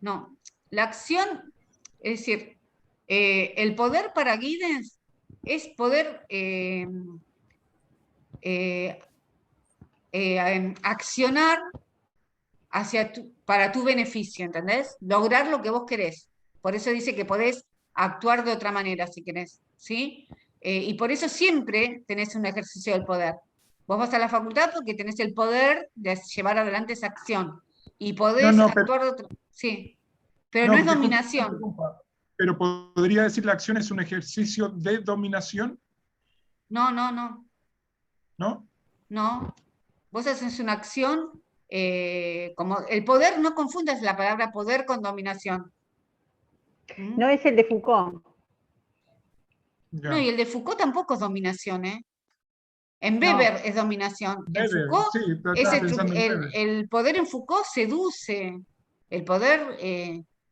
No. La acción, es decir, el poder para Giddens es poder accionar para tu beneficio, ¿entendés? Lograr lo que vos querés. Por eso dice que podés actuar de otra manera si querés, ¿sí? Y por eso siempre tenés un ejercicio del poder. Vos vas a la facultad porque tenés el poder de llevar adelante esa acción. Y podés actuar de otra... Sí, pero no es dominación. Pero ¿podría decir la acción es un ejercicio de dominación? No. ¿No? No. Vos haces una acción, como el poder, no confundas la palabra poder con dominación. No es el de Foucault. Ya. No, y el de Foucault tampoco es dominación, ¿eh? En No. Weber es dominación. En Weber, Foucault, sí, estaba pensando en Weber. el poder en Foucault seduce. El poder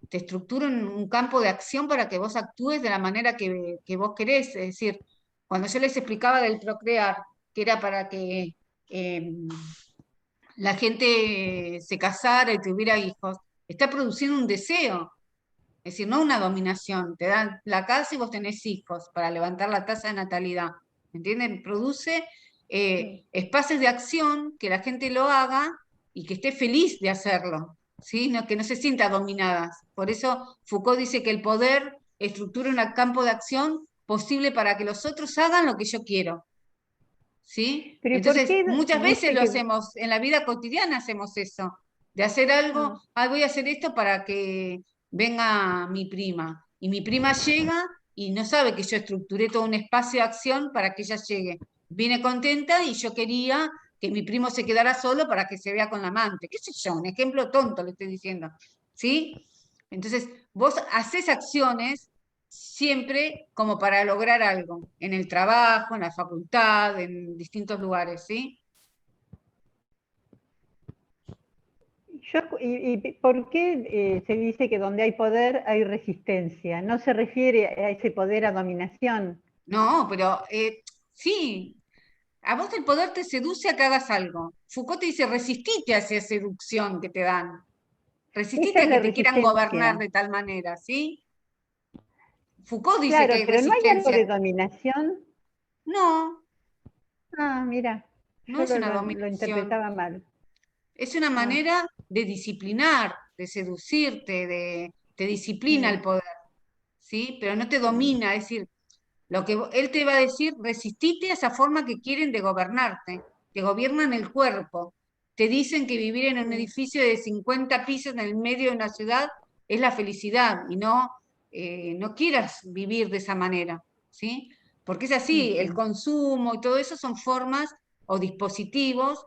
te estructura en un campo de acción para que vos actúes de la manera que vos querés. Es decir, cuando yo les explicaba del procrear, que era para que la gente se casara y tuviera hijos, está produciendo un deseo. Es decir, no una dominación. Te dan la casa y vos tenés hijos para levantar la tasa de natalidad. ¿Entienden? Produce espacios de acción que la gente lo haga y que esté feliz de hacerlo, ¿sí? Que no se sienta dominadas. Por eso Foucault dice que el poder estructura un campo de acción posible para que los otros hagan lo que yo quiero. ¿Sí? Pero Entonces, ¿por qué muchas veces dice lo que... hacemos, en la vida cotidiana hacemos eso, de hacer algo, voy a hacer esto para que venga mi prima. Y mi prima llega y no sabe que yo estructuré todo un espacio de acción para que ella llegue. Viene contenta y yo quería que mi primo se quedara solo para que se vea con la amante. ¿Qué sé yo? Un ejemplo tonto le estoy diciendo. ¿Sí? Entonces, vos haces acciones siempre como para lograr algo, en el trabajo, en la facultad, en distintos lugares, ¿sí? ¿Y por qué se dice que donde hay poder hay resistencia? ¿No se refiere a ese poder a dominación? No, pero sí, a vos el poder te seduce a que hagas algo. Foucault te dice, resistite a esa seducción que te dan. Resistite Esa es a que la te quieran gobernar resistencia. de tal manera, ¿sí? Foucault dice Claro, que hay pero no hay algo resistencia. de dominación. No, Ah, mira, no yo es una lo dominación. interpretaba mal. Es una manera de disciplinar, de seducirte, te disciplina el poder, ¿sí? Pero no te domina, es decir, lo que él te va a decir, resistite a esa forma que quieren de gobernarte, te gobiernan el cuerpo, te dicen que vivir en un edificio de 50 pisos en el medio de una ciudad es la felicidad, y no quieras vivir de esa manera, ¿sí? Porque es así, el consumo y todo eso son formas o dispositivos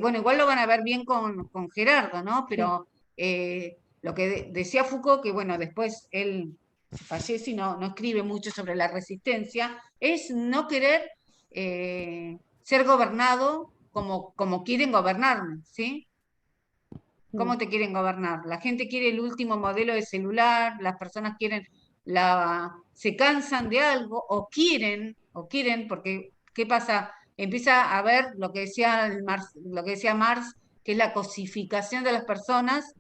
bueno, igual lo van a ver bien con Gerardo, ¿no? Pero lo que decía Foucault, que bueno, después él fallece y no escribe mucho sobre la resistencia, es no querer ser gobernado como quieren gobernarme, ¿sí? ¿Cómo te quieren gobernar? La gente quiere el último modelo de celular, las personas quieren se cansan de algo o quieren, porque ¿qué pasa? Empieza a ver lo que decía Marx, que es la cosificación de las personas.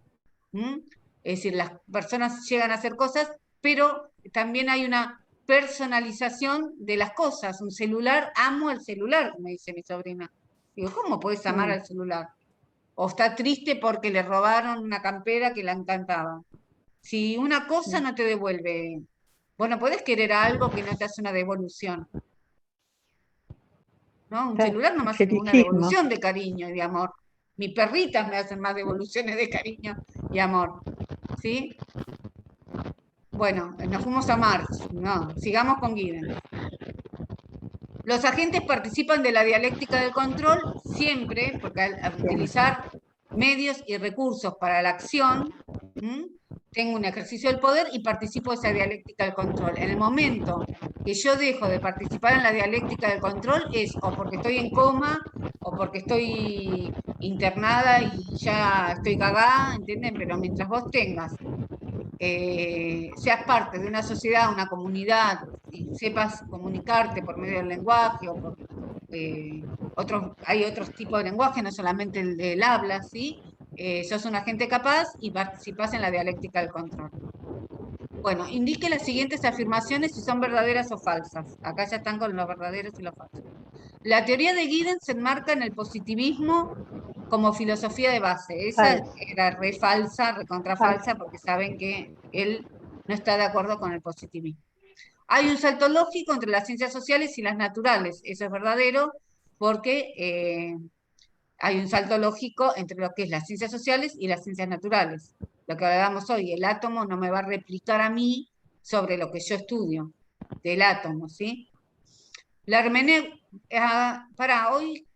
¿Mm? Es decir, las personas llegan a hacer cosas, pero también hay una personalización de las cosas. Un celular, amo el celular, me dice mi sobrina. Digo, ¿cómo puedes amar al celular? O está triste porque le robaron una campera que le encantaba. Si una cosa no te devuelve, bueno, podés querer algo que no te hace una devolución, ¿no? Un celular no me hace ninguna Fetichismo. devolución de cariño y de amor. Mis perritas me hacen más devoluciones de cariño y amor, ¿sí? Bueno, nos fuimos a Marx, no, sigamos con Giddens. Los agentes participan de la dialéctica del control siempre, porque al utilizar medios y recursos para la acción, tengo un ejercicio del poder y participo de esa dialéctica del control. En el momento que yo dejo de participar en la dialéctica del control es o porque estoy en coma o porque estoy internada y ya estoy cagada, ¿entienden? Pero mientras vos seas parte de una sociedad, una comunidad, y sepas comunicarte por medio del lenguaje o por hay otros tipos de lenguaje, no solamente el habla, ¿sí? Sos un agente capaz y participás en la dialéctica del control. Bueno, indique las siguientes afirmaciones si son verdaderas o falsas. Acá ya están con los verdaderos y los falsos. La teoría de Giddens se enmarca en el positivismo como filosofía de base. Esa era re falsa, recontra falsa, porque saben que él no está de acuerdo con el positivismo. Hay un salto lógico entre las ciencias sociales y las naturales. Eso es verdadero, porque hay un salto lógico entre lo que es las ciencias sociales y las ciencias naturales. Lo que hablábamos hoy, el átomo no me va a replicar a mí sobre lo que yo estudio del átomo, ¿sí? La hermenéutica, para hoy,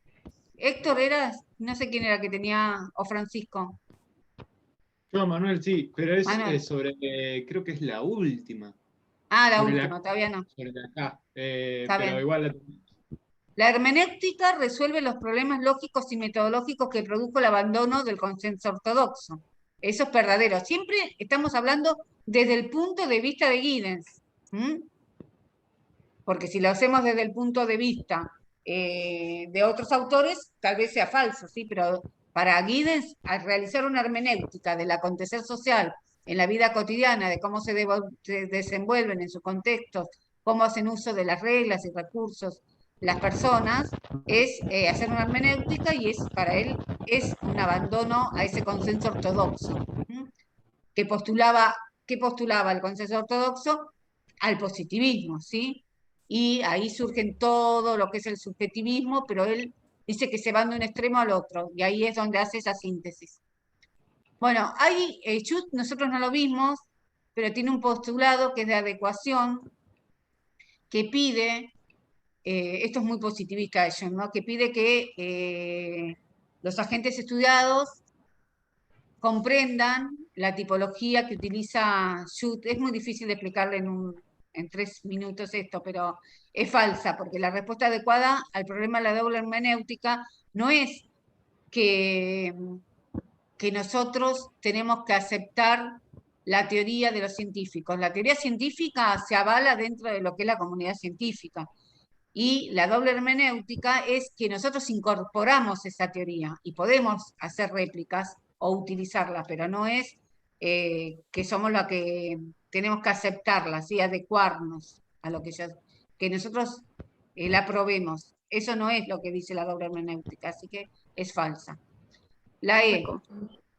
Héctor era, no sé quién era que tenía, o Francisco. No, Manuel, sí, pero es Manuel. sobre, creo que es la última. Ah, la Sobre última, todavía no. Sobre la acá, Está pero bien. igual La hermenéutica resuelve los problemas lógicos y metodológicos que produjo el abandono del consenso ortodoxo. Eso es verdadero. Siempre estamos hablando desde el punto de vista de Giddens. Porque si lo hacemos desde el punto de vista de otros autores, tal vez sea falso, ¿sí? Pero para Giddens, al realizar una hermenéutica del acontecer social en la vida cotidiana, de cómo se desenvuelven en sus contextos, cómo hacen uso de las reglas y recursos las personas, es hacer una hermenéutica y para él es un abandono a ese consenso ortodoxo. ¿Qué postulaba el consenso ortodoxo? Al positivismo, ¿sí? Y ahí surgen todo lo que es el subjetivismo, pero él dice que se van de un extremo al otro, y ahí es donde hace esa síntesis. Bueno, Schut nosotros no lo vimos, pero tiene un postulado que es de adecuación, que pide, esto es muy positivista ellos, ¿no? Que pide que los agentes estudiados comprendan la tipología que utiliza Schut. Es muy difícil de explicarle en 3 minutos esto, pero es falsa, porque la respuesta adecuada al problema de la doble hermenéutica no es que nosotros tenemos que aceptar la teoría de los científicos. La teoría científica se avala dentro de lo que es la comunidad científica. Y la doble hermenéutica es que nosotros incorporamos esa teoría y podemos hacer réplicas o utilizarla, pero no es que somos la que tenemos que aceptarla, ¿sí? Adecuarnos a lo que que nosotros la aprobemos. Eso no es lo que dice la doble hermenéutica, así que es falsa. La E.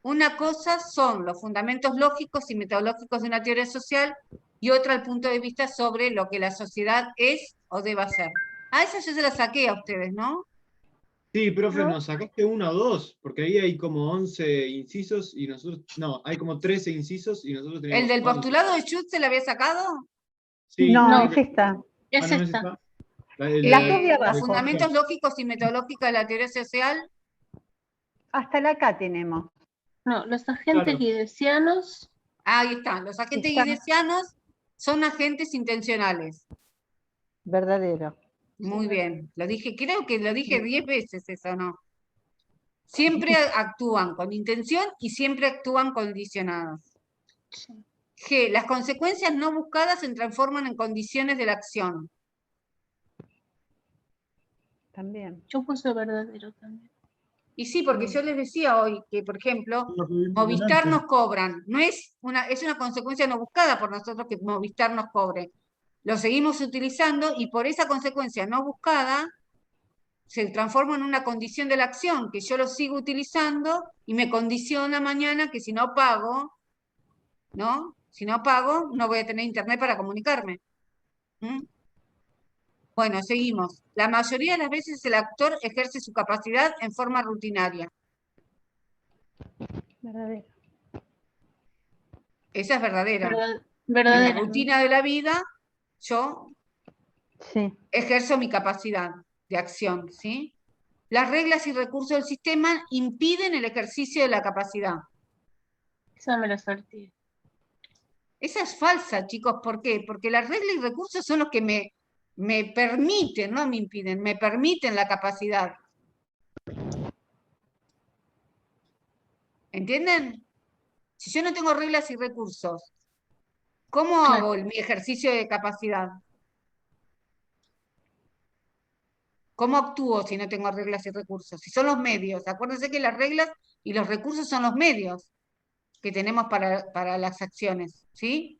Una cosa son los fundamentos lógicos y metodológicos de una teoría social y otra el punto de vista sobre lo que la sociedad es o debe ser. Ah, esa yo se la saqué a ustedes, ¿no? Sí, profe, nos sacaste una o dos, porque ahí hay como 11 incisos y nosotros, no, hay como 13 incisos y nosotros tenemos ¿El del 11. postulado de Schutz se la había sacado? Sí, No, creo es que- esta. Es no es esta. esta. Las dos de abajo. Los fundamentos lógicos y metodológicos de la teoría social. Hasta la acá tenemos. No, los agentes Claro. guidesianos. Ahí están. Los agentes Está. guidesianos son agentes intencionales. Verdadero. Muy bien. Lo dije, creo que lo dije 10 veces eso, ¿no? Siempre actúan con intención y siempre actúan condicionados. G. Las consecuencias no buscadas se transforman en condiciones de la acción. También. Yo puse verdadero también. Y sí, porque yo les decía hoy que, por ejemplo, Lo que vimos Movistar delante. nos cobran. No es una consecuencia no buscada por nosotros que Movistar nos cobre. Lo seguimos utilizando y por esa consecuencia no buscada se transforma en una condición de la acción, que yo lo sigo utilizando y me condiciona mañana que si no pago, ¿no? Si no pago, no voy a tener internet para comunicarme. ¿Mm? Bueno, seguimos. La mayoría de las veces el actor ejerce su capacidad en forma rutinaria. Verdadero. Esa es verdadera. En la Verdadera. rutina de la vida, yo Sí. ejerzo mi capacidad de acción, ¿sí? Las reglas y recursos del sistema impiden el ejercicio de la capacidad. Esa me la salté. Esa es falsa, chicos. ¿Por qué? Porque las reglas y recursos son los que me permiten, no me impiden, me permiten la capacidad. ¿Entienden? Si yo no tengo reglas y recursos, ¿cómo hago mi ejercicio de capacidad? ¿Cómo actúo si no tengo reglas y recursos? Si son los medios. Acuérdense que las reglas y los recursos son los medios que tenemos para las acciones, ¿sí?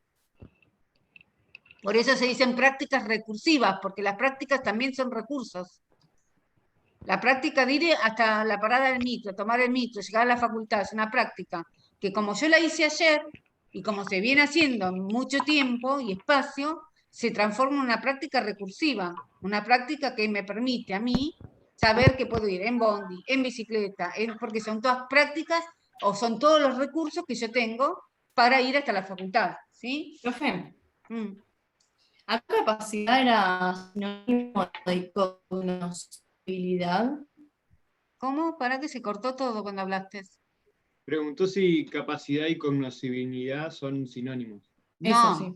Por eso se dicen prácticas recursivas, porque las prácticas también son recursos. La práctica de ir hasta la parada del micro, tomar el micro, llegar a la facultad, es una práctica que como yo la hice ayer y como se viene haciendo en mucho tiempo y espacio, se transforma en una práctica recursiva, una práctica que me permite a mí saber que puedo ir en bondi, en bicicleta, porque son todas prácticas o son todos los recursos que yo tengo para ir hasta la facultad, ¿sí? Profe, ¿acá capacidad era sinónimo de cognoscibilidad? ¿Cómo? ¿Para que se cortó todo cuando hablaste? Preguntó si capacidad y cognoscibilidad son sinónimos. No. Eso sí.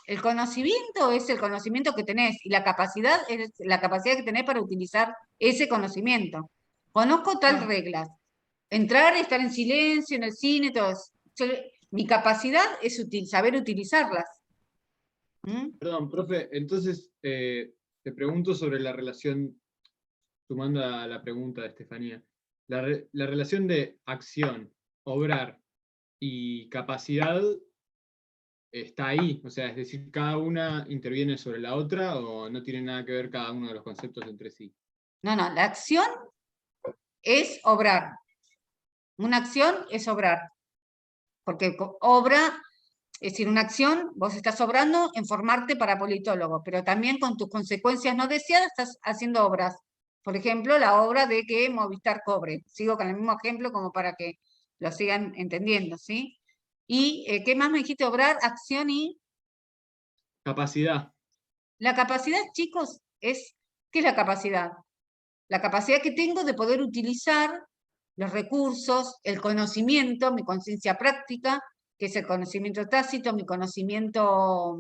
El conocimiento es el conocimiento que tenés y la capacidad es la capacidad que tenés para utilizar ese conocimiento. Conozco tal reglas. Entrar, estar en silencio, en el cine, todo eso. Mi capacidad es saber utilizarlas. Perdón, profe, entonces te pregunto sobre la relación, sumando a la pregunta de Estefanía, la relación de acción, obrar y capacidad está ahí, o sea, es decir, cada una interviene sobre la otra o no tiene nada que ver cada uno de los conceptos entre sí. No, la acción es obrar. Una acción es obrar. Porque obra, es decir, una acción, vos estás obrando en formarte para politólogo, pero también con tus consecuencias no deseadas estás haciendo obras. Por ejemplo, la obra de que Movistar cobre. Sigo con el mismo ejemplo como para que lo sigan entendiendo, ¿sí? ¿Y qué más me dijiste? Obrar, acción y... Capacidad. La capacidad, chicos, ¿qué es la capacidad? La capacidad que tengo de poder utilizar los recursos, el conocimiento, mi conciencia práctica, que es el conocimiento tácito, mi conocimiento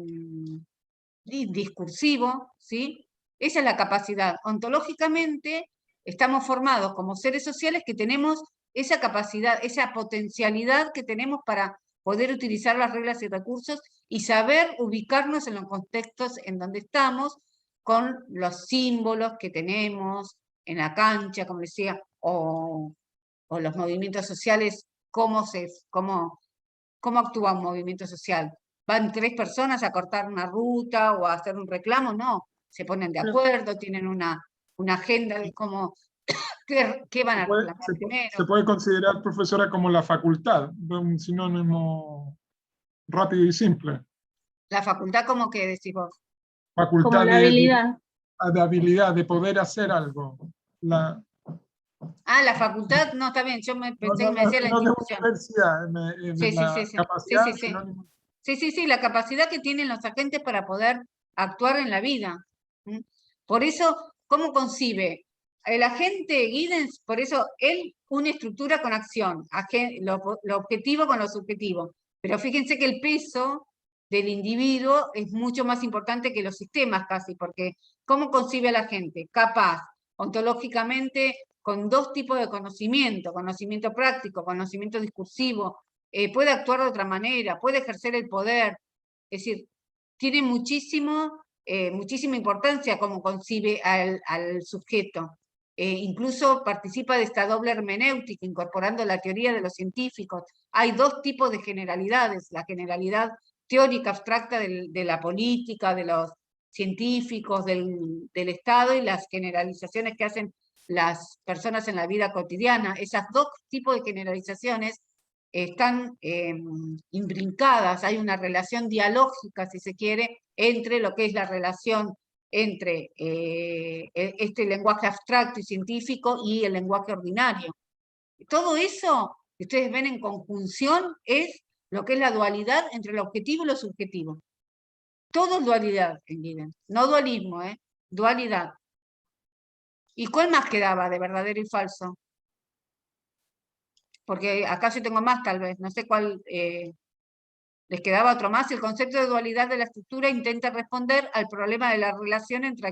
discursivo, ¿sí? Esa es la capacidad. Ontológicamente estamos formados como seres sociales que tenemos esa capacidad, esa potencialidad que tenemos para poder utilizar las reglas y recursos y saber ubicarnos en los contextos en donde estamos con los símbolos que tenemos en la cancha, como decía, o los movimientos sociales, cómo ¿Cómo actúa un movimiento social? ¿Van 3 personas a cortar una ruta o a hacer un reclamo? No, se ponen de acuerdo, tienen una agenda de cómo, qué van a reclamar primero. Se puede considerar, profesora, como la facultad, un sinónimo rápido y simple. La facultad, ¿cómo que decís vos? Facultad Como la habilidad. de habilidad, de poder hacer algo. La facultad, no, está bien, yo pensé que me decía la no de institución. universidad, Sí, la capacidad. Sí, la capacidad que tienen los agentes para poder actuar en la vida. ¿Mm? Por eso, ¿cómo concibe? El agente Giddens, por eso, él une estructura con acción, lo objetivo con lo subjetivo. Pero fíjense que el peso del individuo es mucho más importante que los sistemas casi, porque ¿cómo concibe a la gente? Capaz, ontológicamente, con 2 tipos de conocimiento práctico, conocimiento discursivo, puede actuar de otra manera, puede ejercer el poder, es decir, tiene muchísima importancia cómo concibe al sujeto. Incluso participa de esta doble hermenéutica, incorporando la teoría de los científicos. Hay 2 tipos de generalidades, la generalidad teórica abstracta de la política, de los científicos, del Estado, y las generalizaciones que hacen las personas en la vida cotidiana. Esas 2 tipos de generalizaciones están imbrincadas, hay una relación dialógica, si se quiere, entre lo que es la relación entre este lenguaje abstracto y científico y el lenguaje ordinario. Todo eso que ustedes ven en conjunción es lo que es la dualidad entre lo objetivo y lo subjetivo. Todo es dualidad en Giddens, no dualismo, dualidad. ¿Y cuál más quedaba de verdadero y falso? Porque acá yo tengo más tal vez, no sé cuál, les quedaba otro más. El concepto de dualidad de la estructura intenta responder al problema de la relación entre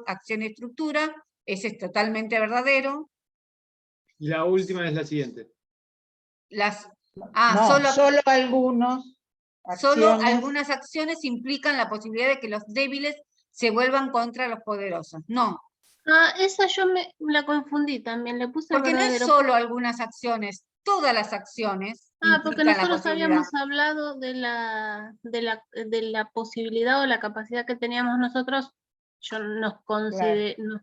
acción y estructura, ese es totalmente verdadero. Y la última es la siguiente. Solo algunas acciones implican la posibilidad de que los débiles se vuelvan contra los poderosos. No. Esa yo me la confundí también, le puse porque verdadero. No es solo algunas acciones, todas las acciones. Porque nosotros habíamos hablado de la posibilidad o la capacidad que teníamos nosotros. Nos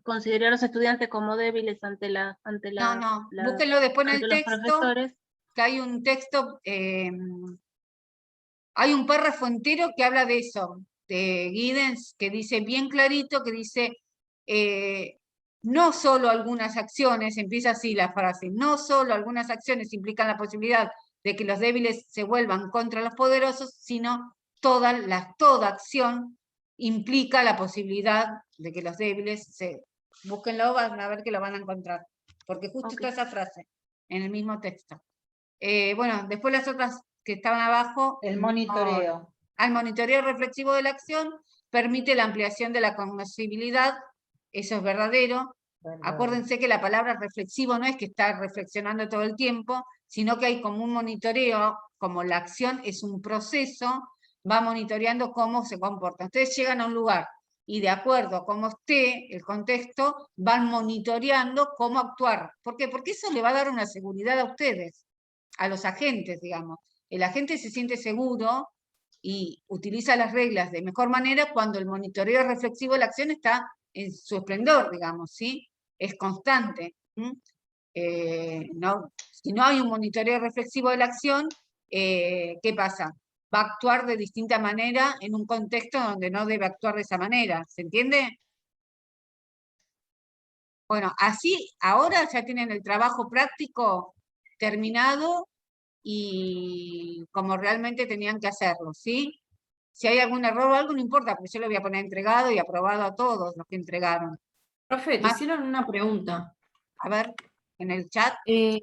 consideré a los estudiantes como débiles ante la búsquenlo después en el texto, profesores. Que hay un texto, hay un párrafo entero que habla de eso, de Giddens, que dice bien clarito, que dice, no solo algunas acciones, empieza así la frase, no solo algunas acciones implican la posibilidad de que los débiles se vuelvan contra los poderosos, sino toda acción implica la posibilidad de que los débiles búsquenlo, van a ver que lo van a encontrar, porque justo está esa frase en el mismo texto. Bueno, después las otras que estaban abajo. El monitoreo. Al monitoreo reflexivo de la acción permite la ampliación de la cognoscibilidad, eso es verdadero. Acuérdense que la palabra reflexivo no es que está reflexionando todo el tiempo, sino que hay como un monitoreo, como la acción es un proceso, va monitoreando cómo se comporta. Ustedes llegan a un lugar y de acuerdo a cómo esté el contexto, van monitoreando cómo actuar. ¿Por qué? Porque eso le va a dar una seguridad a ustedes, a los agentes, digamos. El agente se siente seguro y utiliza las reglas de mejor manera cuando el monitoreo reflexivo de la acción está en su esplendor, digamos, ¿sí? Es constante. Si no hay un monitoreo reflexivo de la acción, ¿qué pasa? Va a actuar de distinta manera en un contexto donde no debe actuar de esa manera, ¿se entiende? Bueno, así ahora ya tienen el trabajo práctico terminado y como realmente tenían que hacerlo, ¿sí? Si hay algún error o algo, no importa, porque yo lo voy a poner entregado y aprobado a todos los que entregaron. Profe, te hicieron una pregunta. A ver, en el chat. Sí.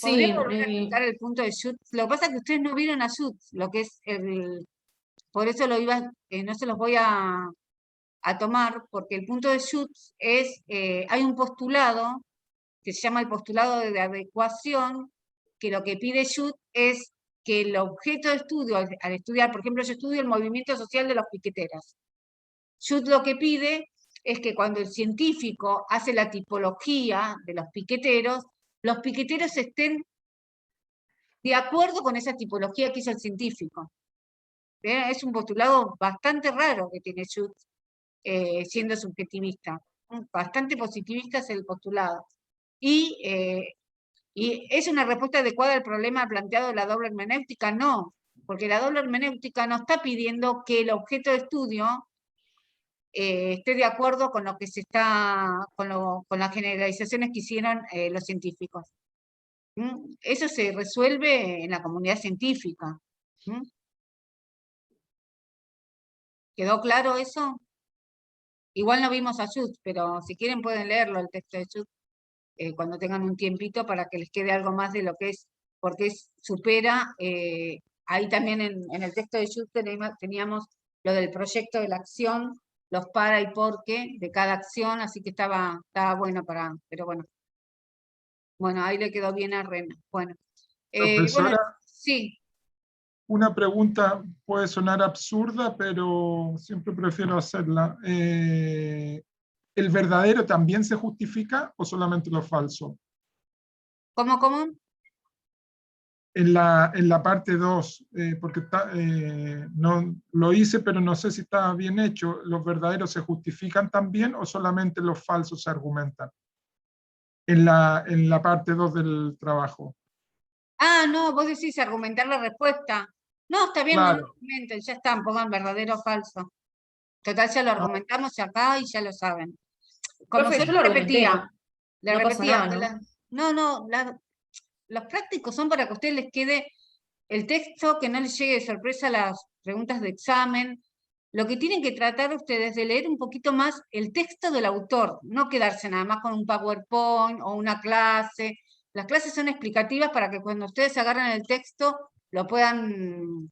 ¿Podría volver a explicar el punto de Schutz? Lo que pasa es que ustedes no vieron a Schutz, lo que es por eso no se los voy a tomar, porque el punto de Schutz es, hay un postulado que se llama el postulado de adecuación, que lo que pide Schutz es que el objeto de estudio, al estudiar, por ejemplo, yo estudio el movimiento social de los piqueteros. Schutz lo que pide es que cuando el científico hace la tipología de los piqueteros estén de acuerdo con esa tipología que hizo el científico. Es un postulado bastante raro que tiene Schutz, siendo subjetivista. Bastante positivista es el postulado. Y ¿es una respuesta adecuada al problema planteado de la doble hermenéutica? No, porque la doble hermenéutica no está pidiendo que el objeto de estudio esté de acuerdo con lo que se está, con las generalizaciones que hicieron los científicos. Eso se resuelve en la comunidad científica. ¿Quedó claro eso? Igual no vimos a Schutz, pero si quieren pueden leerlo, el texto de Schutz, cuando tengan un tiempito para que les quede algo más de lo que es, porque supera, ahí también en el texto de Schutz teníamos lo del proyecto de la acción, los para y por qué de cada acción, así que estaba bueno pero bueno. Bueno, ahí le quedó bien a Rena. Bueno, Profesora, sí. Una pregunta puede sonar absurda, pero siempre prefiero hacerla. ¿El verdadero también se justifica o solamente lo falso? ¿Cómo? En la parte 2, porque no, lo hice, pero no sé si está bien hecho. ¿Los verdaderos se justifican también o solamente los falsos se argumentan? En la parte 2 del trabajo. Ah, no, vos decís argumentar la respuesta. No, está bien, Claro. no lo argumenten, ya están, pongan verdadero o falso. Total, ya lo argumentamos acá y ya lo saben. Como Profe, se yo lo repetía. Le no pasa repetía. nada, ¿no? Los prácticos son para que a ustedes les quede el texto, que no les llegue de sorpresa las preguntas de examen. Lo que tienen que tratar ustedes de leer un poquito más el texto del autor, no quedarse nada más con un PowerPoint o una clase. Las clases son explicativas para que cuando ustedes agarren el texto lo puedan,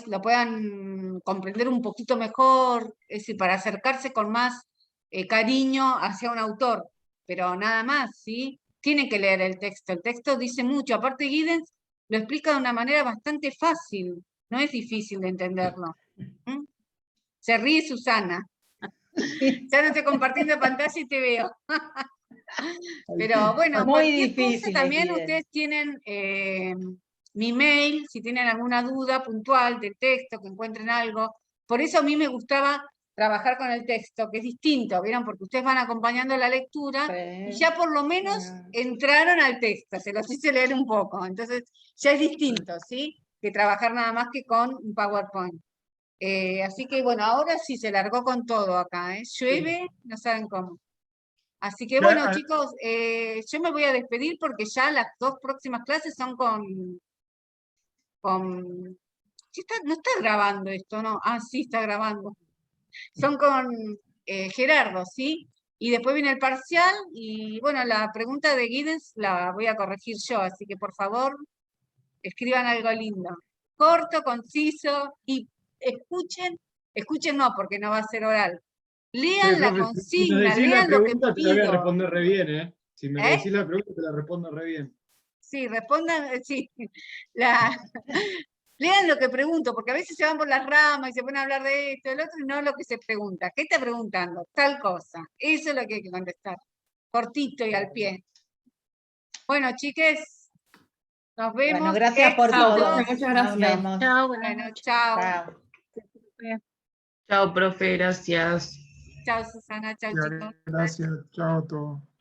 lo puedan comprender un poquito mejor, es decir, para acercarse con más cariño hacia un autor, pero nada más, ¿sí? Tienen que leer el texto dice mucho, aparte Giddens lo explica de una manera bastante fácil, no es difícil de entenderlo. Se ríe Susana. Ya no estoy compartiendo pantalla y te veo. Pero bueno, muy cualquier difícil cosa también ustedes tienen mi mail, si tienen alguna duda puntual del texto, que encuentren algo. Por eso a mí me gustaba trabajar con el texto, que es distinto, ¿vieron? Porque ustedes van acompañando la lectura y ya por lo menos entraron al texto, se los hice leer un poco. Entonces ya es distinto, ¿sí? Que trabajar nada más que con un PowerPoint. Así que bueno, ahora sí se largó con todo acá, ¿eh? Llueve, no saben cómo. Así que bueno, chicos, yo me voy a despedir porque ya las 2 próximas clases son con... no está grabando esto, ¿no? Ah, sí, está grabando. Son con Gerardo, ¿sí? Y después viene el parcial y bueno, la pregunta de Giddens la voy a corregir yo, así que por favor, escriban algo lindo. Corto, conciso y escuchen no, porque no va a ser oral. Lean la consigna, lean lo que pido. Te la voy a responder re bien, ¿eh? Si me decís la pregunta, te la respondo re bien. Sí, respondan, sí. Lean lo que pregunto, porque a veces se van por las ramas y se ponen a hablar de esto, del otro, y no lo que se pregunta. ¿Qué está preguntando? Tal cosa. Eso es lo que hay que contestar. Cortito y al pie. Bueno, chiques, nos vemos. Bueno, gracias por todo. Muchas gracias. Nos vemos. Chao, Bueno, chao. Chao. Chao, profe, gracias. Chao, Susana. Chao, chicos. Gracias. Chao a todos.